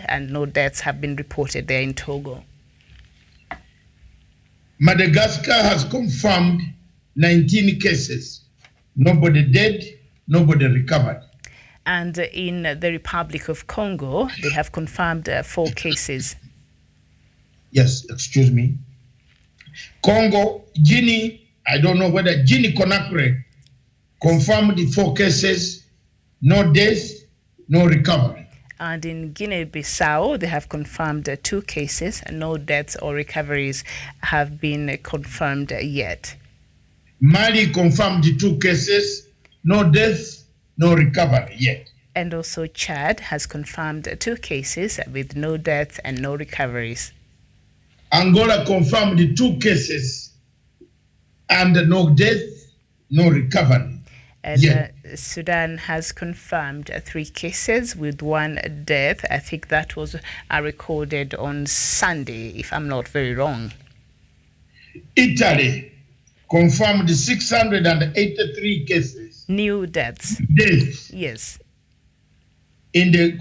and no deaths have been reported there in Togo. Madagascar has confirmed 19 cases. Nobody dead, nobody recovered. And in the Republic of Congo, they have confirmed 4 cases. Yes, excuse me. Congo, Guinea, I don't know whether Guinea Conakry confirmed the 4 cases, no death, no recovery. And in Guinea-Bissau, they have confirmed 2 cases, and no deaths or recoveries have been confirmed yet. Mali confirmed the 2 cases, no death, no recovery yet. And also Chad has confirmed 2 cases with no deaths and no recoveries. Angola confirmed the 2 cases and no death, no recovery. And Sudan has confirmed 3 cases with 1 death. I think that was recorded on Sunday, if I'm not very wrong. Italy confirmed 683 cases. New deaths. Deaths Yes. in the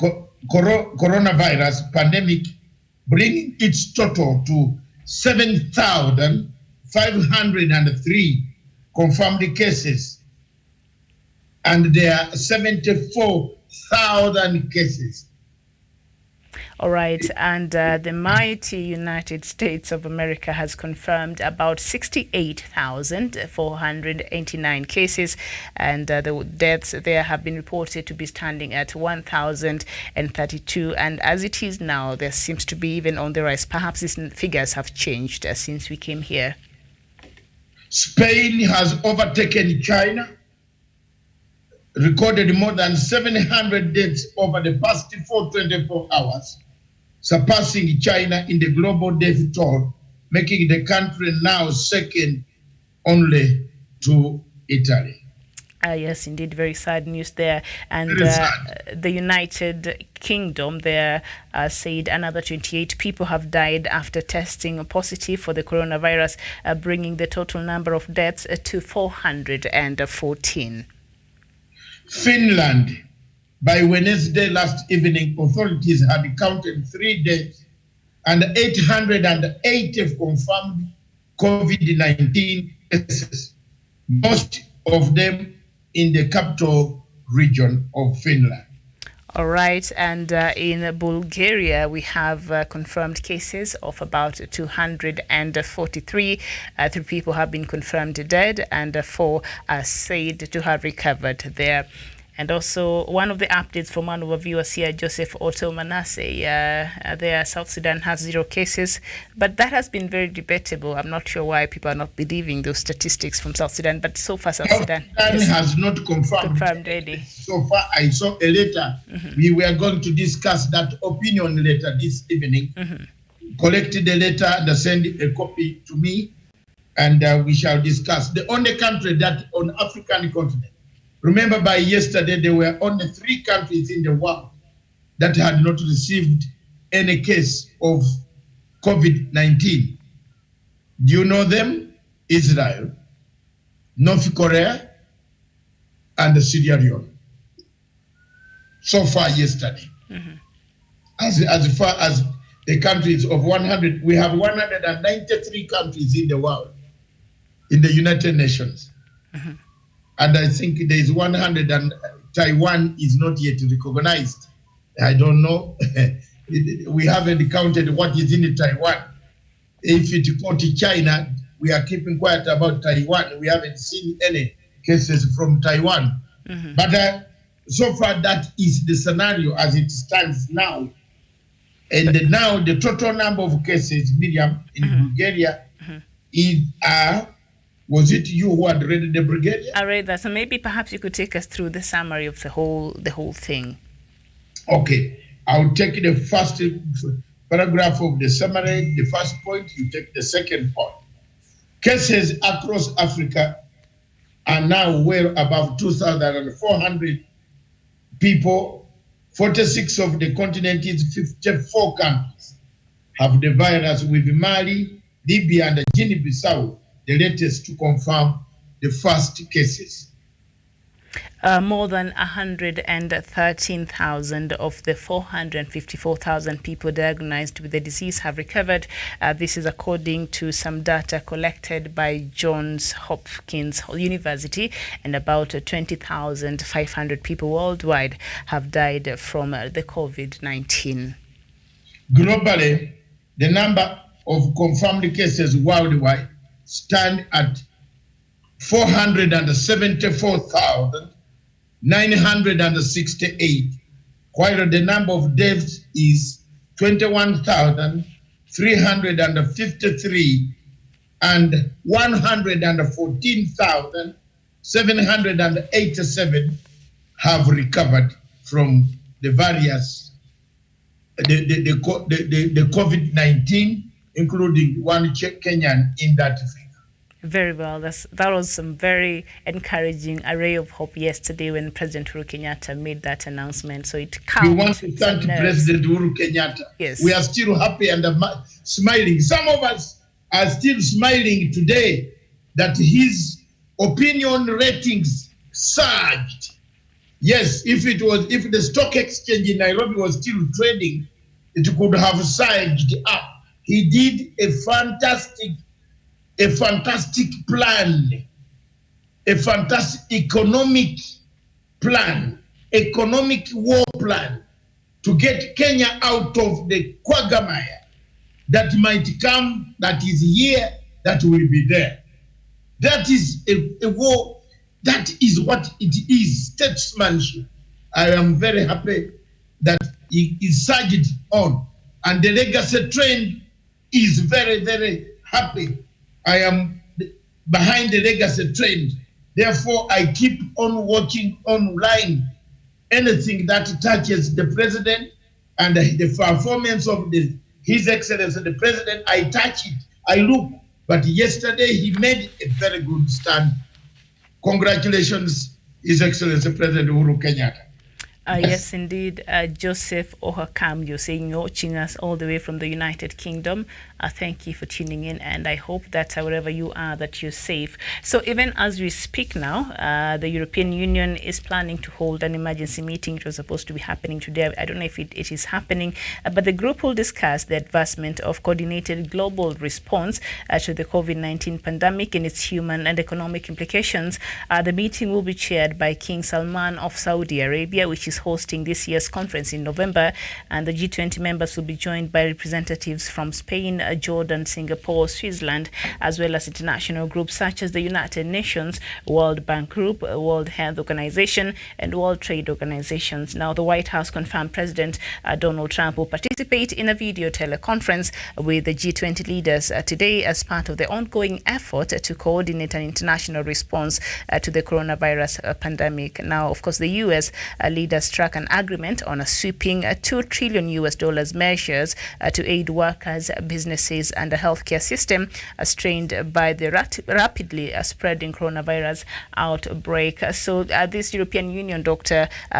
coronavirus pandemic, bringing its total to 7,503 confirmed cases. And there are 74,000 cases. All right, and the mighty United States of America has confirmed about 68,489 cases, and the deaths there have been reported to be standing at 1,032. And as it is now, there seems to be even on the rise. Perhaps these figures have changed since we came here. Spain has overtaken China, recorded more than 700 deaths over the past 24 hours, surpassing China in the global death toll, making the country now second only to Italy. Yes, indeed, very sad news there. And the United Kingdom there said another 28 people have died after testing positive for the coronavirus, bringing the total number of deaths to 414. Finland, by Wednesday last evening, authorities had counted 3 deaths and 880 confirmed COVID-19 cases, most of them in the capital region of Finland. All right, and in Bulgaria, we have confirmed cases of about 243. 3 people have been confirmed dead, and 4 are said to have recovered there. And also, one of the updates from one of our viewers here, Joseph Otto Manasseh, there South Sudan has 0 cases, but that has been very debatable. I'm not sure why people are not believing those statistics from South Sudan, but so far South Sudan has not confirmed already. So far, I saw a letter. We were going to discuss that opinion letter this evening. Collected the letter and send a copy to me, and we shall discuss. The only country that on African continent, remember, by yesterday, there were only 3 countries in the world that had not received any case of COVID-19. Do you know them? Israel, North Korea, and Sierra Leone. So far yesterday. As far as the countries of 100, we have 193 countries in the world, in the United Nations. And I think there is 100, and Taiwan is not yet recognized. I don't know. We haven't counted what is in Taiwan. If it go to China, we are keeping quiet about Taiwan. We haven't seen any cases from Taiwan. But so far, that is the scenario as it stands now. And now the total number of cases, Miriam, in Bulgaria is was it you who had read the Bulgaria? I read that, so maybe perhaps you could take us through the summary of the whole thing. Okay, I'll take the first paragraph of the summary, the first point. You take the second point. Cases across Africa are now well above 2,400 people 46 of the continent's 54 countries have the virus, with Mali, Libya, and Guinea-Bissau the latest to confirm the first cases. More than 113,000 of the 454,000 people diagnosed with the disease have recovered. This is according to some data collected by Johns Hopkins University, and about 20,500 people worldwide have died from the COVID-19. Globally, the number of confirmed cases worldwide stand at 474,968, while the number of deaths is 21,353, and 114,787 have recovered from the various the COVID-19, including one Kenyan in that figure. Very well. That was some very encouraging array of hope yesterday when President Uhuru Kenyatta made that announcement. So it counts. We want to thank President Uhuru Kenyatta. Yes. We are still happy and smiling. Some of us are still smiling today that his opinion ratings surged. Yes, if the stock exchange in Nairobi was still trading, it could have surged up. He did a fantastic plan, a fantastic economic war plan to get Kenya out of the quagmire that might come, that is here, that will be there. That is a war. That is what it is, statesmanship. I am very happy that he surged on, and the legacy trend is very, very happy. I am behind the legacy trend. Therefore, I keep on watching online anything that touches the president and the performance of His Excellency the President. I touch it, I look. But yesterday, he made a very good stand. Congratulations, His Excellency President Uhuru Kenyatta. Yes, indeed. Joseph Ohakam, you're saying you're watching us all the way from the United Kingdom. Thank you for tuning in, and I hope that wherever you are, that you're safe. So even as we speak now, the European Union is planning to hold an emergency meeting. It was supposed to be happening today. I don't know if it is happening, but the group will discuss the advancement of coordinated global response to the COVID-19 pandemic and its human and economic implications. The meeting will be chaired by King Salman of Saudi Arabia, which is hosting this year's conference in November, and the G20 members will be joined by representatives from Spain, Jordan, Singapore, Switzerland, as well as international groups such as the United Nations, World Bank Group, World Health Organization, and World Trade Organizations. Now, the White House confirmed President Donald Trump will participate in a video teleconference with the G20 leaders today as part of the ongoing effort to coordinate an international response to the coronavirus pandemic. Now, of course, the U.S. leaders struck an agreement on a sweeping $2 trillion measures to aid workers, businesses, and the healthcare system strained by the rapidly spreading coronavirus outbreak. So this European Union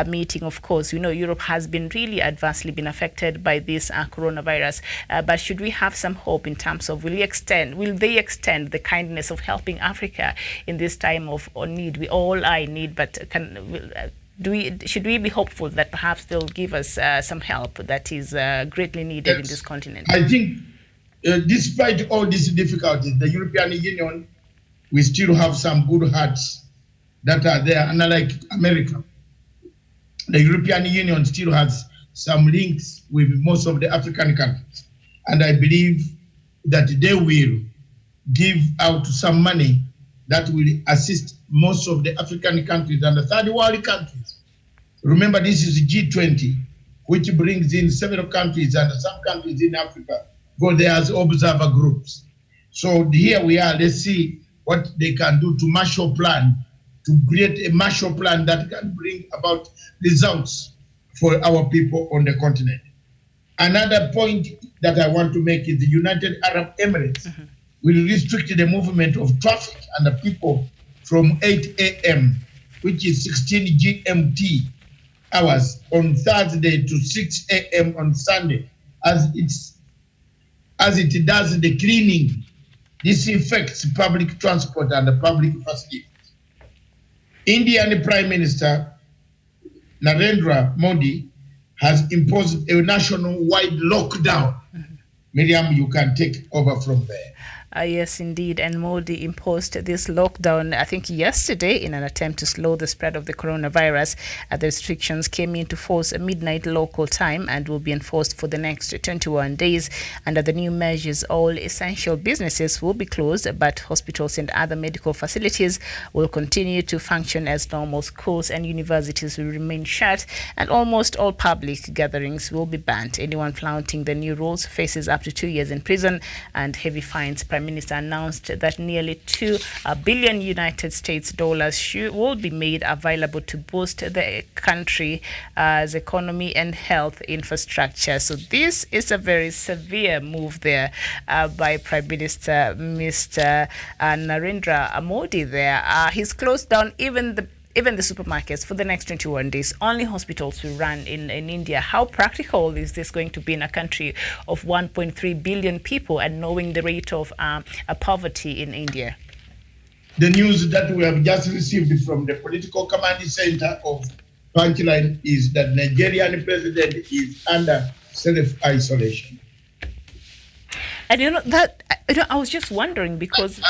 meeting, of course, we know Europe has been really adversely been affected by this coronavirus. But should we have some hope in terms of will they extend the kindness of helping Africa in this time of need? We all are in need, but should we be hopeful that perhaps they'll give us some help that is greatly needed in this continent? I think despite all these difficulties, the European Union, we still have some good hearts that are there. Unlike America, the European Union still has some links with most of the African countries. And I believe that they will give out some money that will assist most of the African countries and the third world countries. Remember, this is G20, which brings in several countries and some countries in Africa go there as observer groups. So here we are. Let's see what they can do to Marshall Plan, to create a Marshall Plan that can bring about results for our people on the continent. Another point that I want to make is the United Arab Emirates will restrict the movement of traffic and the people from 8 a.m., which is 16 GMT, hours on Thursday to 6 a.m. on Sunday, as it does the cleaning, disinfects public transport and the public facilities. Indian Prime Minister Narendra Modi has imposed a nationwide lockdown. Miriam, you can take over from there. Yes, indeed. And Modi imposed this lockdown, I think, yesterday in an attempt to slow the spread of the coronavirus. The restrictions came into force at midnight local time and will be enforced for the next 21 days. Under the new measures, all essential businesses will be closed, but hospitals and other medical facilities will continue to function as normal. Schools and universities will remain shut, and almost all public gatherings will be banned. Anyone flouting the new rules faces up to 2 years in prison and heavy fines. Prime Minister announced that nearly $2 billion United States dollars will be made available to boost the country's economy and health infrastructure. So this is a very severe move there by Prime Minister Mr. Narendra Modi there. He's closed down even the supermarkets for the next 21 days. Only hospitals will run in India. How practical is this going to be in a country of 1.3 billion people and knowing the rate of poverty in India? The news that we have just received from the political command center of Punchline is that Nigerian president is under self-isolation. And I was just wondering because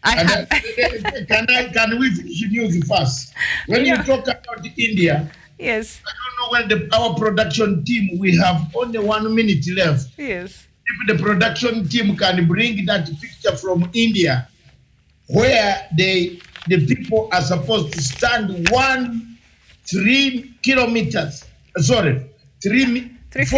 can we finish news first? When you talk about India, yes, I don't know when our production team, we have only 1 minute left. Yes. If the production team can bring that picture from India, where the people are supposed to stand 3 kilometers, 4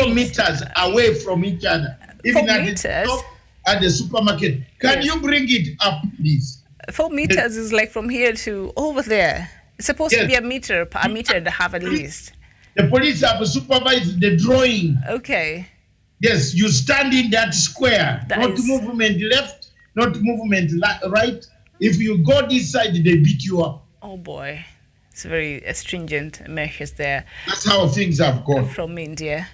meters away from each other, even at the top at the supermarket. Can you bring it up, please? 4 meters is like from here to over there. It's supposed to be a meter and a half at least. The police have supervised the drawing. Okay. Yes, you stand in that square. Not movement left, not movement right. If you go this side, they beat you up. Oh boy. It's very stringent measures there. That's how things have gone. From India.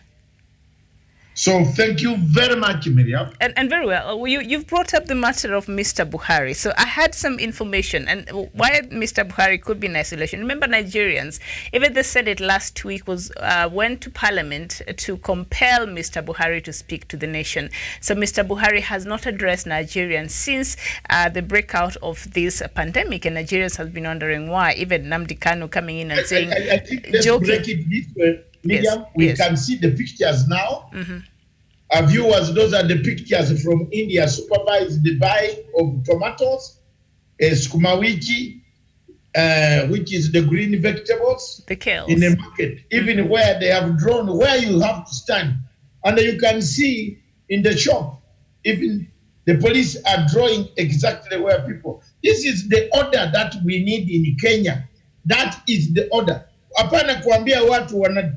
So thank you very much, Miriam. And very well. You've brought up the matter of Mr. Buhari. So I had some information and why Mr. Buhari could be in isolation. Remember, Nigerians, even the Senate last week went to Parliament to compel Mr. Buhari to speak to the nation. So Mr. Buhari has not addressed Nigerians since the breakout of this pandemic, and Nigerians have been wondering why. Even Nnamdi Kanu coming in and saying, I think let's break it this way. Miriam, we can see the pictures now. Viewers, those are the pictures from India, supervised the buy of tomatoes, sukuma wiki, which is the green vegetables, the kales in the market, even where they have drawn where you have to stand. And you can see in the shop, even the police are drawing exactly where people. This is the order that we need in Kenya. That is the order. Apana kuambia watu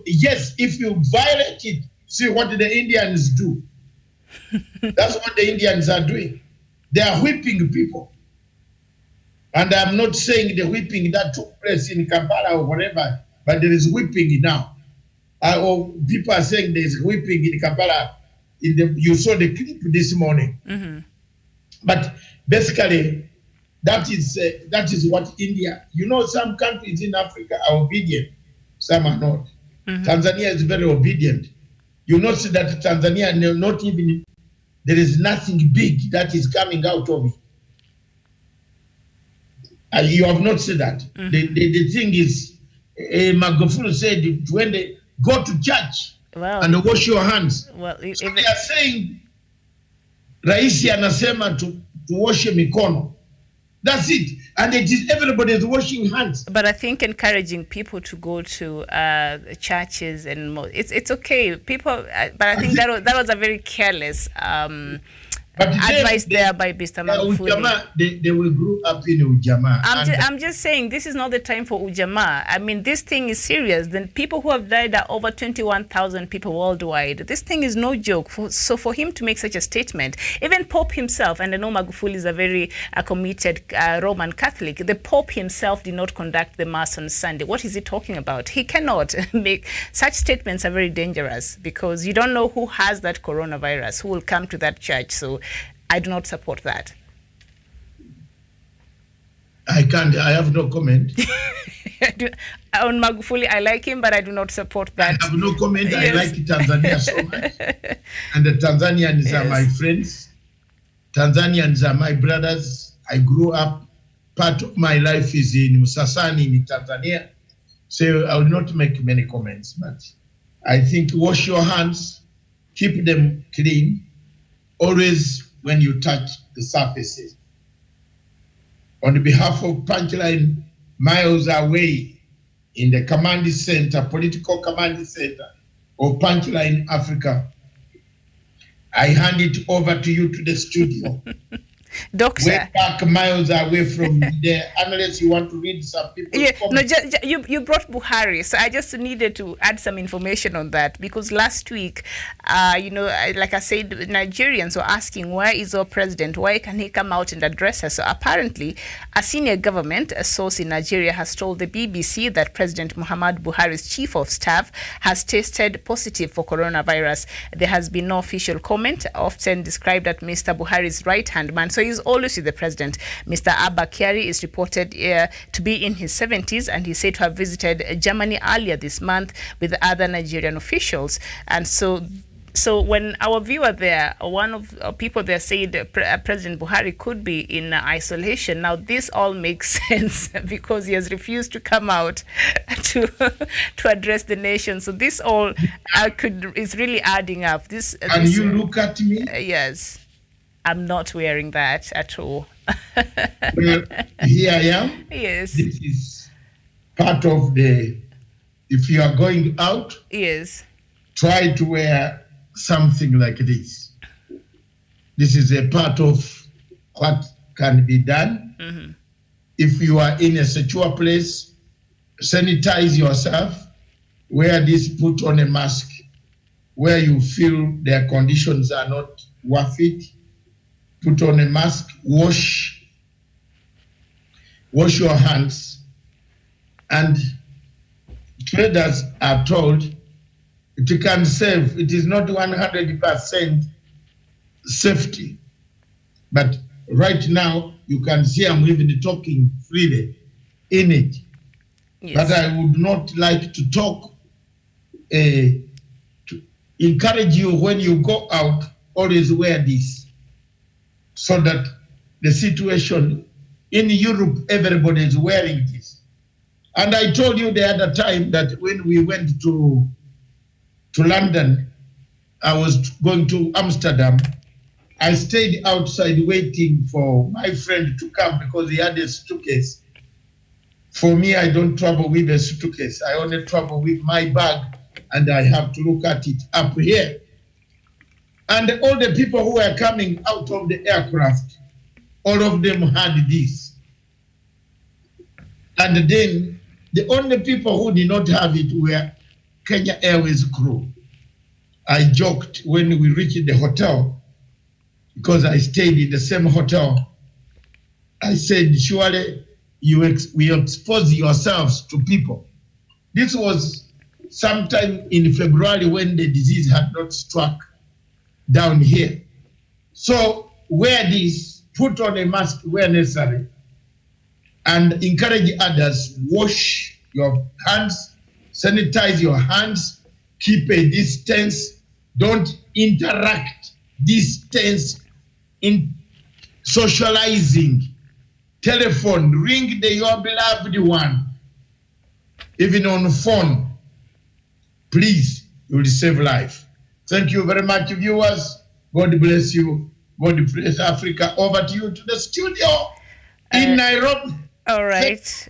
yes, if you violate it, see what the Indians do. That's what the Indians are doing. They are whipping people. And I'm not saying the whipping that took place in Kampala or whatever, but there is whipping now. Or people are saying there is whipping in Kampala. You saw the clip this morning. But basically, that is what India. Some countries in Africa are obedient, some are not. Tanzania is very obedient. You notice that Tanzania, not even, there is nothing big that is coming out of it. You have not said that. The thing is, Magufuli said when they go to church and wash your hands. Well, so they are saying, Raisi anasema to wash mikono. That's it. And it is everybody is washing hands. But I think encouraging people to go to churches and it's okay. People, but I think that was a very careless But advice there by Mr. Magufuli. Ujamaa, they will grow up in Ujamaa. I'm just saying this is not the time for Ujamaa. I mean, this thing is serious. The people who have died are over 21,000 people worldwide. This thing is no joke. So for him to make such a statement, even Pope himself, and I know Magufuli is a very committed Roman Catholic, the Pope himself did not conduct the Mass on Sunday. What is he talking about? He cannot make such statements. Are very dangerous because you don't know who has that coronavirus, who will come to that church. So I do not support that. I have no comment. On Magufuli, I like him, but I do not support that. I have no comment. Yes. I like Tanzania so much. And the Tanzanians are my friends. Tanzanians are my brothers. I grew up, part of my life is in Musasani in Tanzania. So I will not make many comments, but I think wash your hands, keep them clean, always when you touch the surfaces. On behalf of Punchline, miles away in the command center, political command center of Punchline Africa, I hand it over to you to the studio. Doctor. Way back miles away from there, unless you want to read some people. Yeah, no, you brought Buhari, so I just needed to add some information on that because last week, like I said, Nigerians were asking, where is our president? Why can he come out and address us? So apparently, a senior government source in Nigeria has told the BBC that President Muhammad Buhari's chief of staff has tested positive for coronavirus. There has been no official comment, often described as Mr. Buhari's right-hand man. So he's always with the president. Mr. Abba Kyari is reported to be in his 70s, and he's said to have visited Germany earlier this month with other Nigerian officials. And so when our viewer there, one of people there said President Buhari could be in isolation. Now this all makes sense because he has refused to come out to address the nation. So this all is really adding up. You look at me. Yes. I'm not wearing that at all. Well, here I am. Yes. This is part of if you are going out, yes, try to wear something like this. This is a part of what can be done. Mm-hmm. If you are in a secure place, sanitize yourself, wear this, put on a mask where you feel their conditions are not worth it. Put on a mask, wash your hands, and traders are told it can save. It is not 100% safety, but right now you can see I'm even talking freely in it. Yes. But I would not like to talk, to encourage you when you go out, always wear this. So that the situation in Europe, everybody is wearing this. And I told you the other time that when we went to London, I was going to Amsterdam. I stayed outside waiting for my friend to come because he had a suitcase. For me, I don't travel with a suitcase. I only travel with my bag, and I have to look at it up here. And all the people who were coming out of the aircraft, all of them had this. And then the only people who did not have it were Kenya Airways crew. I joked when we reached the hotel, because I stayed in the same hotel. I said, surely we expose yourselves to people. This was sometime in February when the disease had not struck down here. So wear this, put on a mask where necessary, and encourage others, wash your hands, sanitize your hands, keep a distance, don't interact, distance in socializing, telephone, ring your beloved one, even on phone, please, you will save life. Thank you very much, viewers. God bless you. God bless Africa. Over to you to the studio in Nairobi. All right.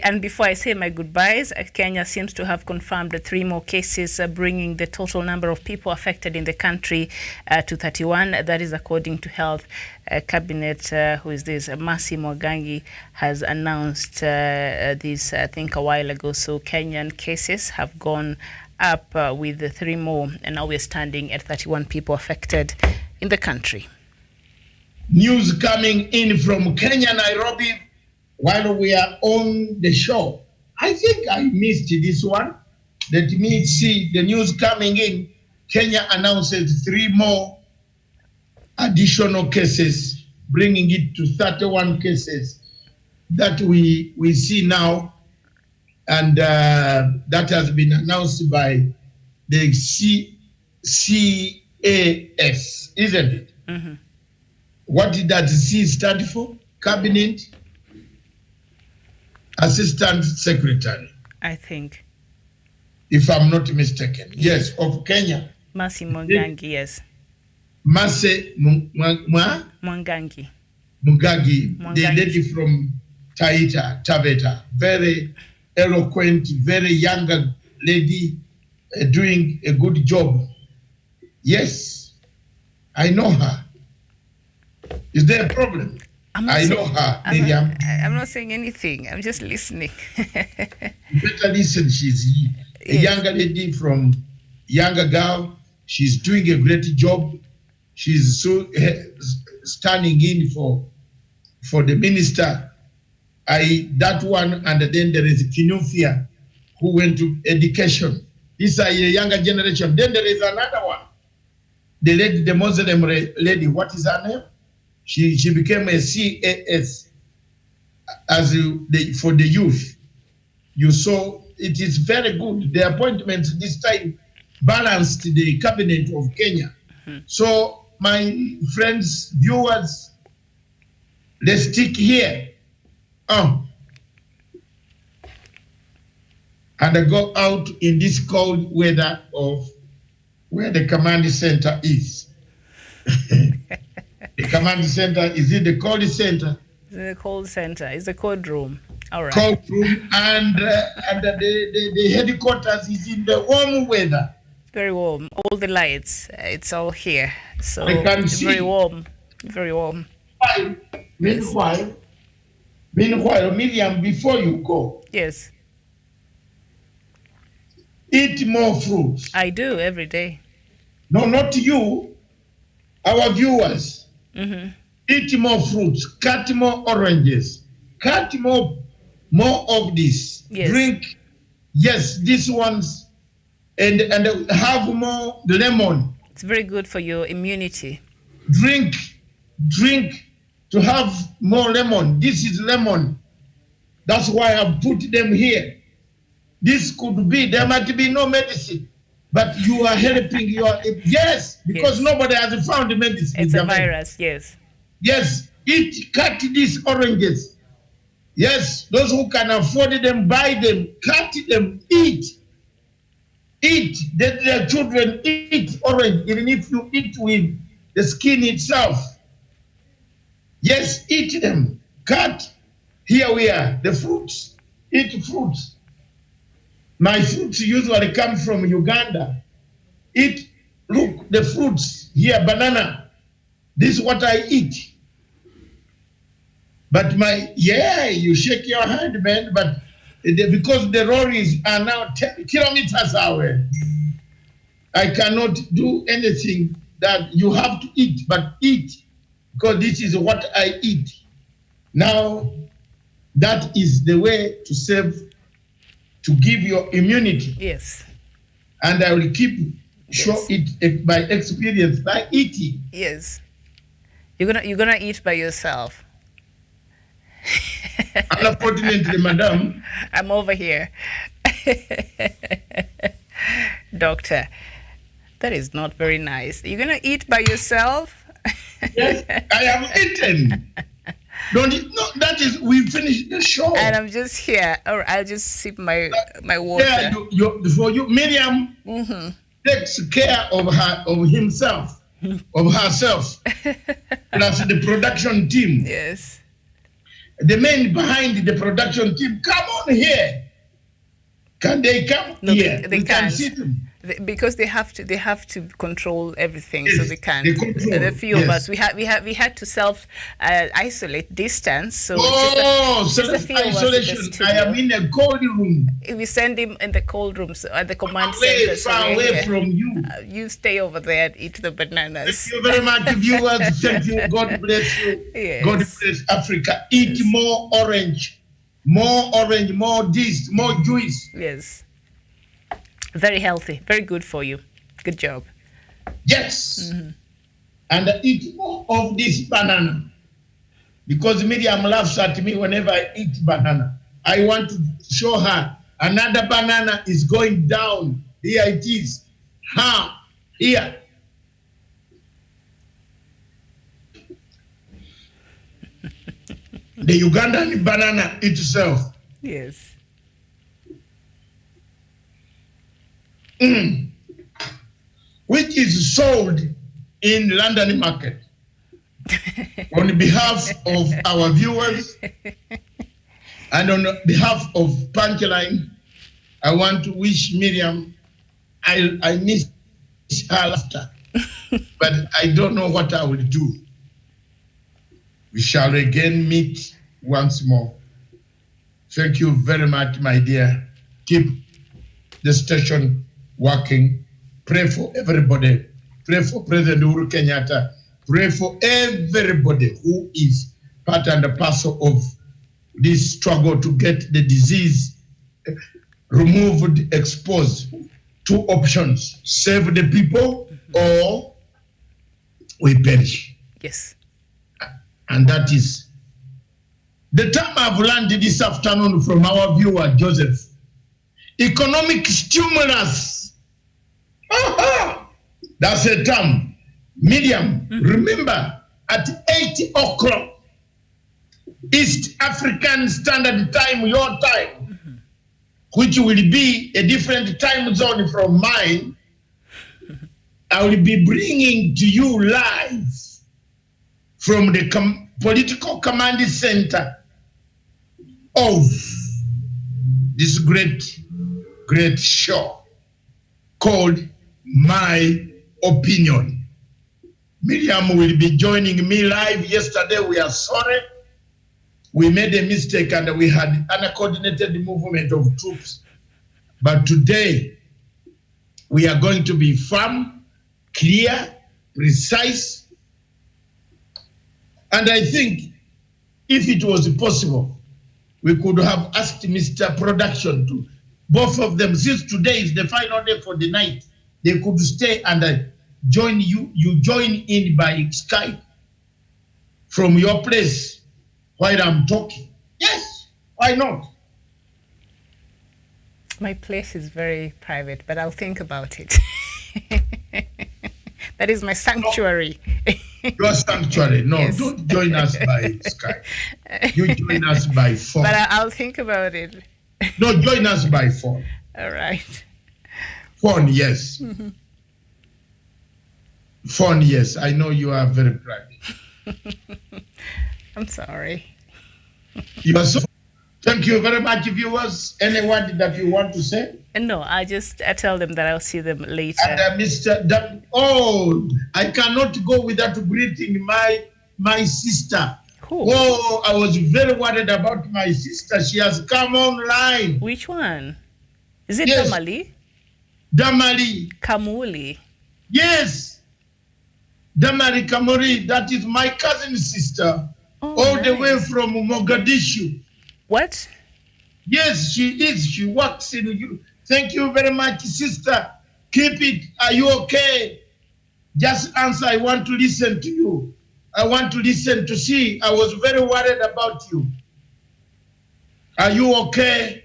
And before I say my goodbyes, Kenya seems to have confirmed 3 more cases, bringing the total number of people affected in the country to 31. That is according to Health Cabinet. Who is this? Mercy Mwangangi has announced this, I think, a while ago. So Kenyan cases have gone up with the 3 more, and now we're standing at 31 people affected in the country. News coming in from Kenya, Nairobi, while we are on the show. I think I missed this one. Let me see the news coming in. Kenya announces 3 more additional cases, bringing it to 31 cases that we see now. And that has been announced by the CAS, isn't it? Mm-hmm. What did that C stand for? Cabinet Assistant Secretary, I think. if I'm not mistaken. Yes, of Kenya. Mercy Mwangangi, yes. Mercy Mwangangi. Mugagi, the lady from Taveta, very eloquent, very young lady, doing a good job. Yes, I know her. Is there a problem? I know her, Miriam. I'm not saying anything. I'm just listening. You better listen. She's a younger lady from younger girl. She's doing a great job. She's so standing in for the minister. That one, and then there is Kinufia, who went to education. These are a younger generation. Then there is another one. The lady, the Muslim lady, what is her name? She became a CAS for the youth. You saw it is very good. The appointments this time balanced the cabinet of Kenya. Mm-hmm. So my friends, viewers, let's stick here. And I go out in this cold weather of where the command center is. The command center, is it the cold center? The cold center, it's the cold room. All right. Cold room, and the headquarters is in the warm weather. Very warm. All the lights, it's all here. So I can see. Very warm. Very warm. Meanwhile, Miriam, before you go. Yes. Eat more fruits. I do every day. No, not you. Our viewers. Mm-hmm. Eat more fruits. Cut more oranges. Cut more of this. Yes. Drink. Yes, these ones. And have more lemon. It's very good for your immunity. Drink to have more lemon. This is lemon. That's why I put them here. This could be, there might be no medicine, but you are helping yes, because nobody has found the medicine. It's a virus, yes. Yes, cut these oranges. Yes, those who can afford them, buy them, cut them, eat. Let their children eat orange, even if you eat with the skin itself. Yes, eat them. Cut. Here we are, the fruits. Eat fruits. My fruits usually come from Uganda. Look, the fruits here, banana. This is what I eat. But you shake your hand, man, but because the lorries are now 10 kilometers away, I cannot do anything that you have to eat, but eat, because this is what I eat. Now, that is the way to save, to give your immunity. Yes. And I will show it by experience, by eating. Yes. You're gonna eat by yourself. Unfortunately, madam. I'm over here. Doctor, that is not very nice. You're gonna eat by yourself? Yes, I have eaten. That is, we finished the show. And I'm just here. Or I'll just sip my water. Yeah, for you, Miriam takes care of herself. Plus the production team. Yes. the men behind the production team, come on here. Can they come No, here? they We can can't. see them. Because they have to control everything, so Yes, they can't. they control, The few of yes. us, we had to self isolate, distance. So Oh, it's just a few of us in the isolation. I am studio. in a cold room, We send him in the cold rooms at the command away, center. So far we're away here. from you. You stay over there and eat the Thank bananas. you very much, viewers. Thank you. God bless you. Yes. God bless Africa. Eat more orange, more this, more juice. Yes. Very healthy. Very good for you. Good job. Yes. And eat more of this banana. Because Miriam laughs at me whenever I eat banana. I want to show her another banana is going down. Here it is. Here. The Ugandan banana itself. Yes. Which is sold in London market. On behalf of our viewers and on behalf of Punchline, I want to wish Miriam, I miss her laughter, but I don't know what I will do. We shall again meet once more. Thank you very much, my dear. Keep the station working. Pray for everybody. Pray for President Uhuru Kenyatta. Pray for everybody who is part and parcel of this struggle to get the disease removed, exposed. Two options: save the people or we perish. Yes. And that is the term I've learned this afternoon from our viewer, Joseph. Economic stimulus. Aha! That's a term. Medium. Remember, at 8 o'clock, East African Standard Time, your time, which will be a different time zone from mine, I will be bringing to you live from the political command center of this great show called My Opinion. Miriam will be joining me live. Yesterday, we are sorry. We made a mistake and we had uncoordinated movement of troops. But today, we are going to be firm, clear, precise. And I think if it was possible, we could have asked Mr. Production to, both of them, since today is the final day for the night, they could stay and join you. You join in by Skype from your place while I'm talking. Yes, why not? My place is very private, but I'll think about it. That is my sanctuary. Your sanctuary. No, Yes. Don't join us by Skype. You join us by phone. But I'll think about it. No, join us by phone. All right. Phone, yes. Phone, yes. I know you are very private. I'm sorry. You are so. Thank you very much, viewers. Any word that you want to say? No, I tell them that I'll see them later. And Mr. I cannot go without greeting my sister. Who? Oh, I was very worried about my sister. She has come online. Which one? Is it Yes. Damali? Damali. Kamuli? Yes. Damali Kamuri. That is my cousin sister. Oh, All the way nice. from Mogadishu. What? Yes, she is. She works in you. Thank you very much, sister. Keep it. Are you okay? Just answer. I want to listen to you. I want to listen to see. I was very worried about you. Are you okay?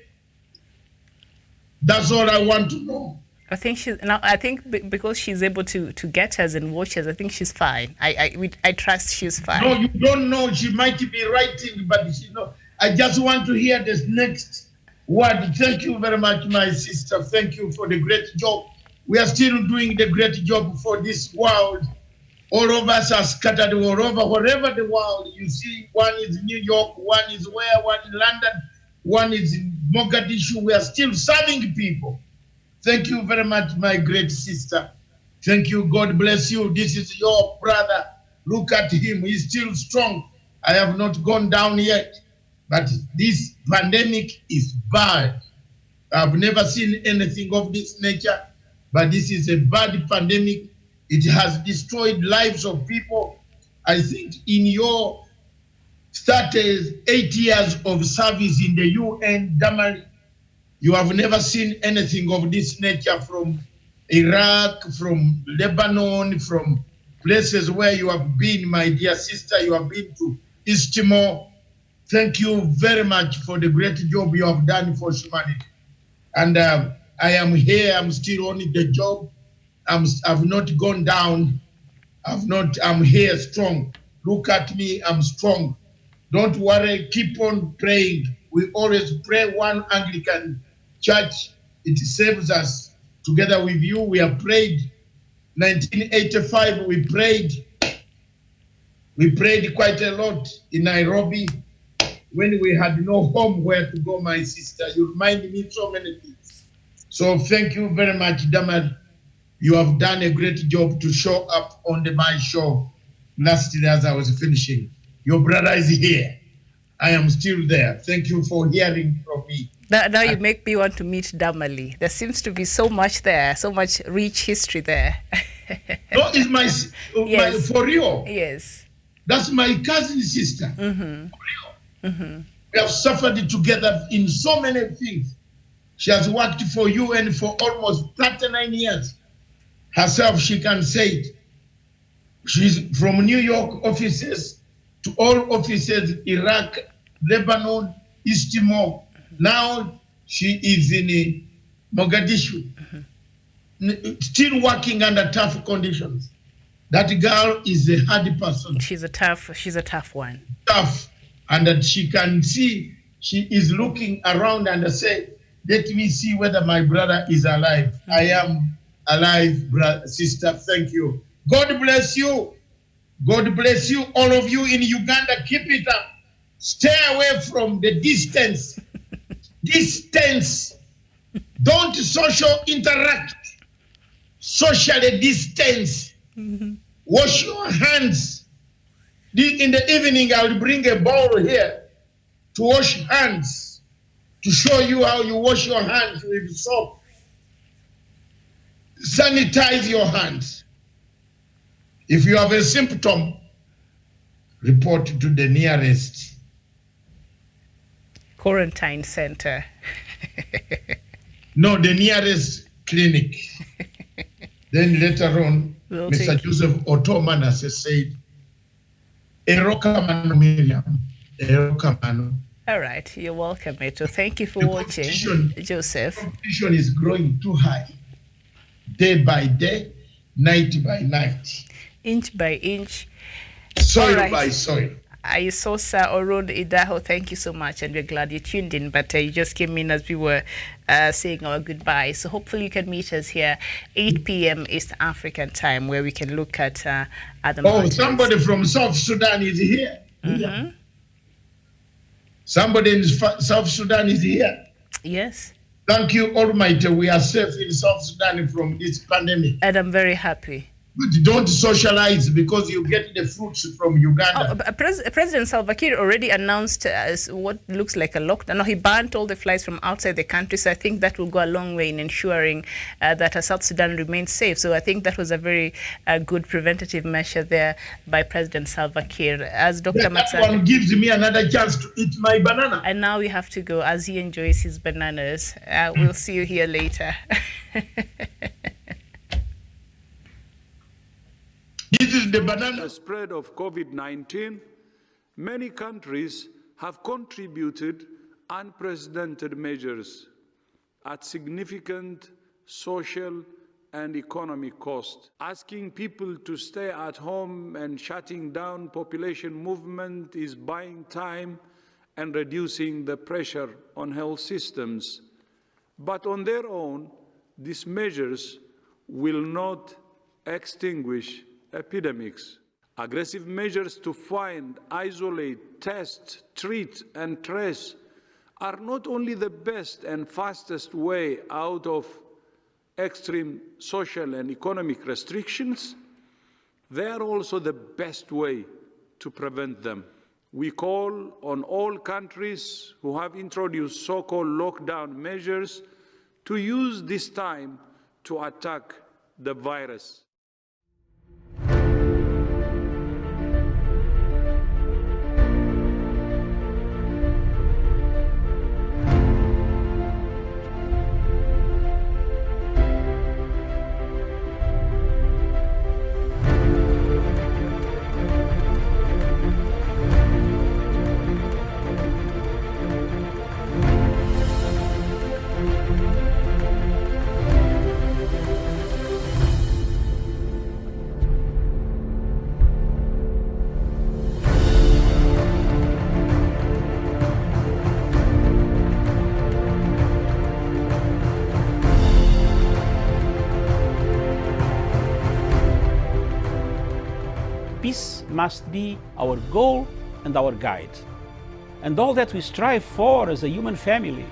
That's all I want to know. I think because she's able to get us and watch us, I think she's fine. I trust she's fine. No, you don't know. She might be writing, but she know. I just want to hear this next word. Thank you very much, my sister. Thank you for the great job. We are still doing the great job for this world. All of us are scattered all over, wherever the world. You see, one is New York, one is where, one in London, one is in Mogadishu. We are still serving people. Thank you very much, my great sister. Thank you. God bless you. This is your brother. Look at him. He's still strong. I have not gone down yet. But this pandemic is bad. I've never seen anything of this nature, but this is a bad pandemic. It has destroyed lives of people. I think in your 8 years of service in the UN, Damari, you have never seen anything of this nature from Iraq, from Lebanon, from places where you have been, my dear sister. You have been to East Timor. Thank you very much for the great job you have done for humanity. And I am here. I'm still on the job. I've not gone down. I'm here strong. Look at me. I'm strong. Don't worry. Keep on praying. We always pray one Anglican church. It saves us. Together with you, we have prayed. 1985, we prayed. We prayed quite a lot in Nairobi when we had no home where to go, my sister. You remind me so many things. So thank you very much, Damar. You have done a great job to show up on my show last year as I was finishing. Your brother is here. I am still there. Thank you for hearing from me. Now you make me want to meet Damali. There seems to be so much there, so much rich history there. No, it's my Yes. for real. Yes. That's my cousin sister. Mm-hmm. For real. Mm-hmm. We have suffered together in so many things. She has worked for UN for almost 39 years. Herself, she can say it. She's from New York offices to all offices, Iraq, Lebanon, East Timor. Now she is in Mogadishu, still working under tough conditions. That girl is a hard person. She's a tough one. Tough. And that she can see, she is looking around and say, let me see whether my brother is alive. Mm-hmm. I am alive, brother, sister. Thank you. God bless you. God bless you. All of you in Uganda, keep it up. Stay away from the distance. Distance. Don't social interact. Socially distance. Mm-hmm. Wash your hands. In the evening, I will bring a bowl here to wash hands, to show you how you wash your hands with soap. Sanitize your hands. If you have a symptom, report to the nearest quarantine center. No, the nearest clinic. Then later on, Mr. Joseph Otomanas has said, Erokamano Miriam, Erokamano. All right, you're welcome, Eto. Thank you for watching, Joseph. The competition is growing too high, day by day, night by night. Inch by inch. Soil by soil. I saw Sir Orod Idaho. Thank you so much, and we're glad you tuned in. But you just came in as we were saying our goodbye. So hopefully you can meet us here 8 p.m. East African time, where we can look at the matters. Somebody from South Sudan is here. Mm-hmm. Yeah. Somebody in South Sudan is here. Yes. Thank you, Almighty. We are safe in South Sudan from this pandemic. And I'm very happy. But don't socialize because you get the fruits from Uganda. President Salva Kiir already announced what looks like a lockdown. No, he banned all the flights from outside the country, so I think that will go a long way in ensuring that South Sudan remains safe. So I think that was a very good preventative measure there by President Salva Kiir. As Dr. That one gives me another chance to eat my banana. And now we have to go as he enjoys his bananas. We'll see you here later. This is the banana. The spread of COVID-19, many countries have contributed unprecedented measures at significant social and economic cost. Asking people to stay at home and shutting down population movement is buying time and reducing the pressure on health systems. But on their own, these measures will not extinguish epidemics. Aggressive measures to find, isolate, test, treat, and trace are not only the best and fastest way out of extreme social and economic restrictions, they are also the best way to prevent them. We call on all countries who have introduced so-called lockdown measures to use this time to attack the virus. Peace must be our goal and our guide. And all that we strive for as a human family,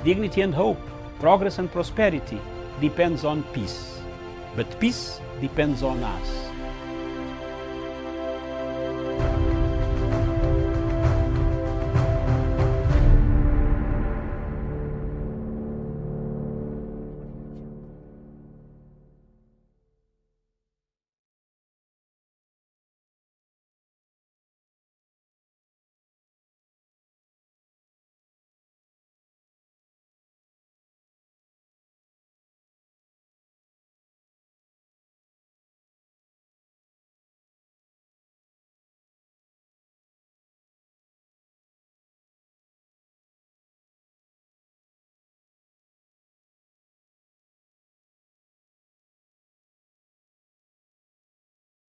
dignity and hope, progress and prosperity, depends on peace. But peace depends on us.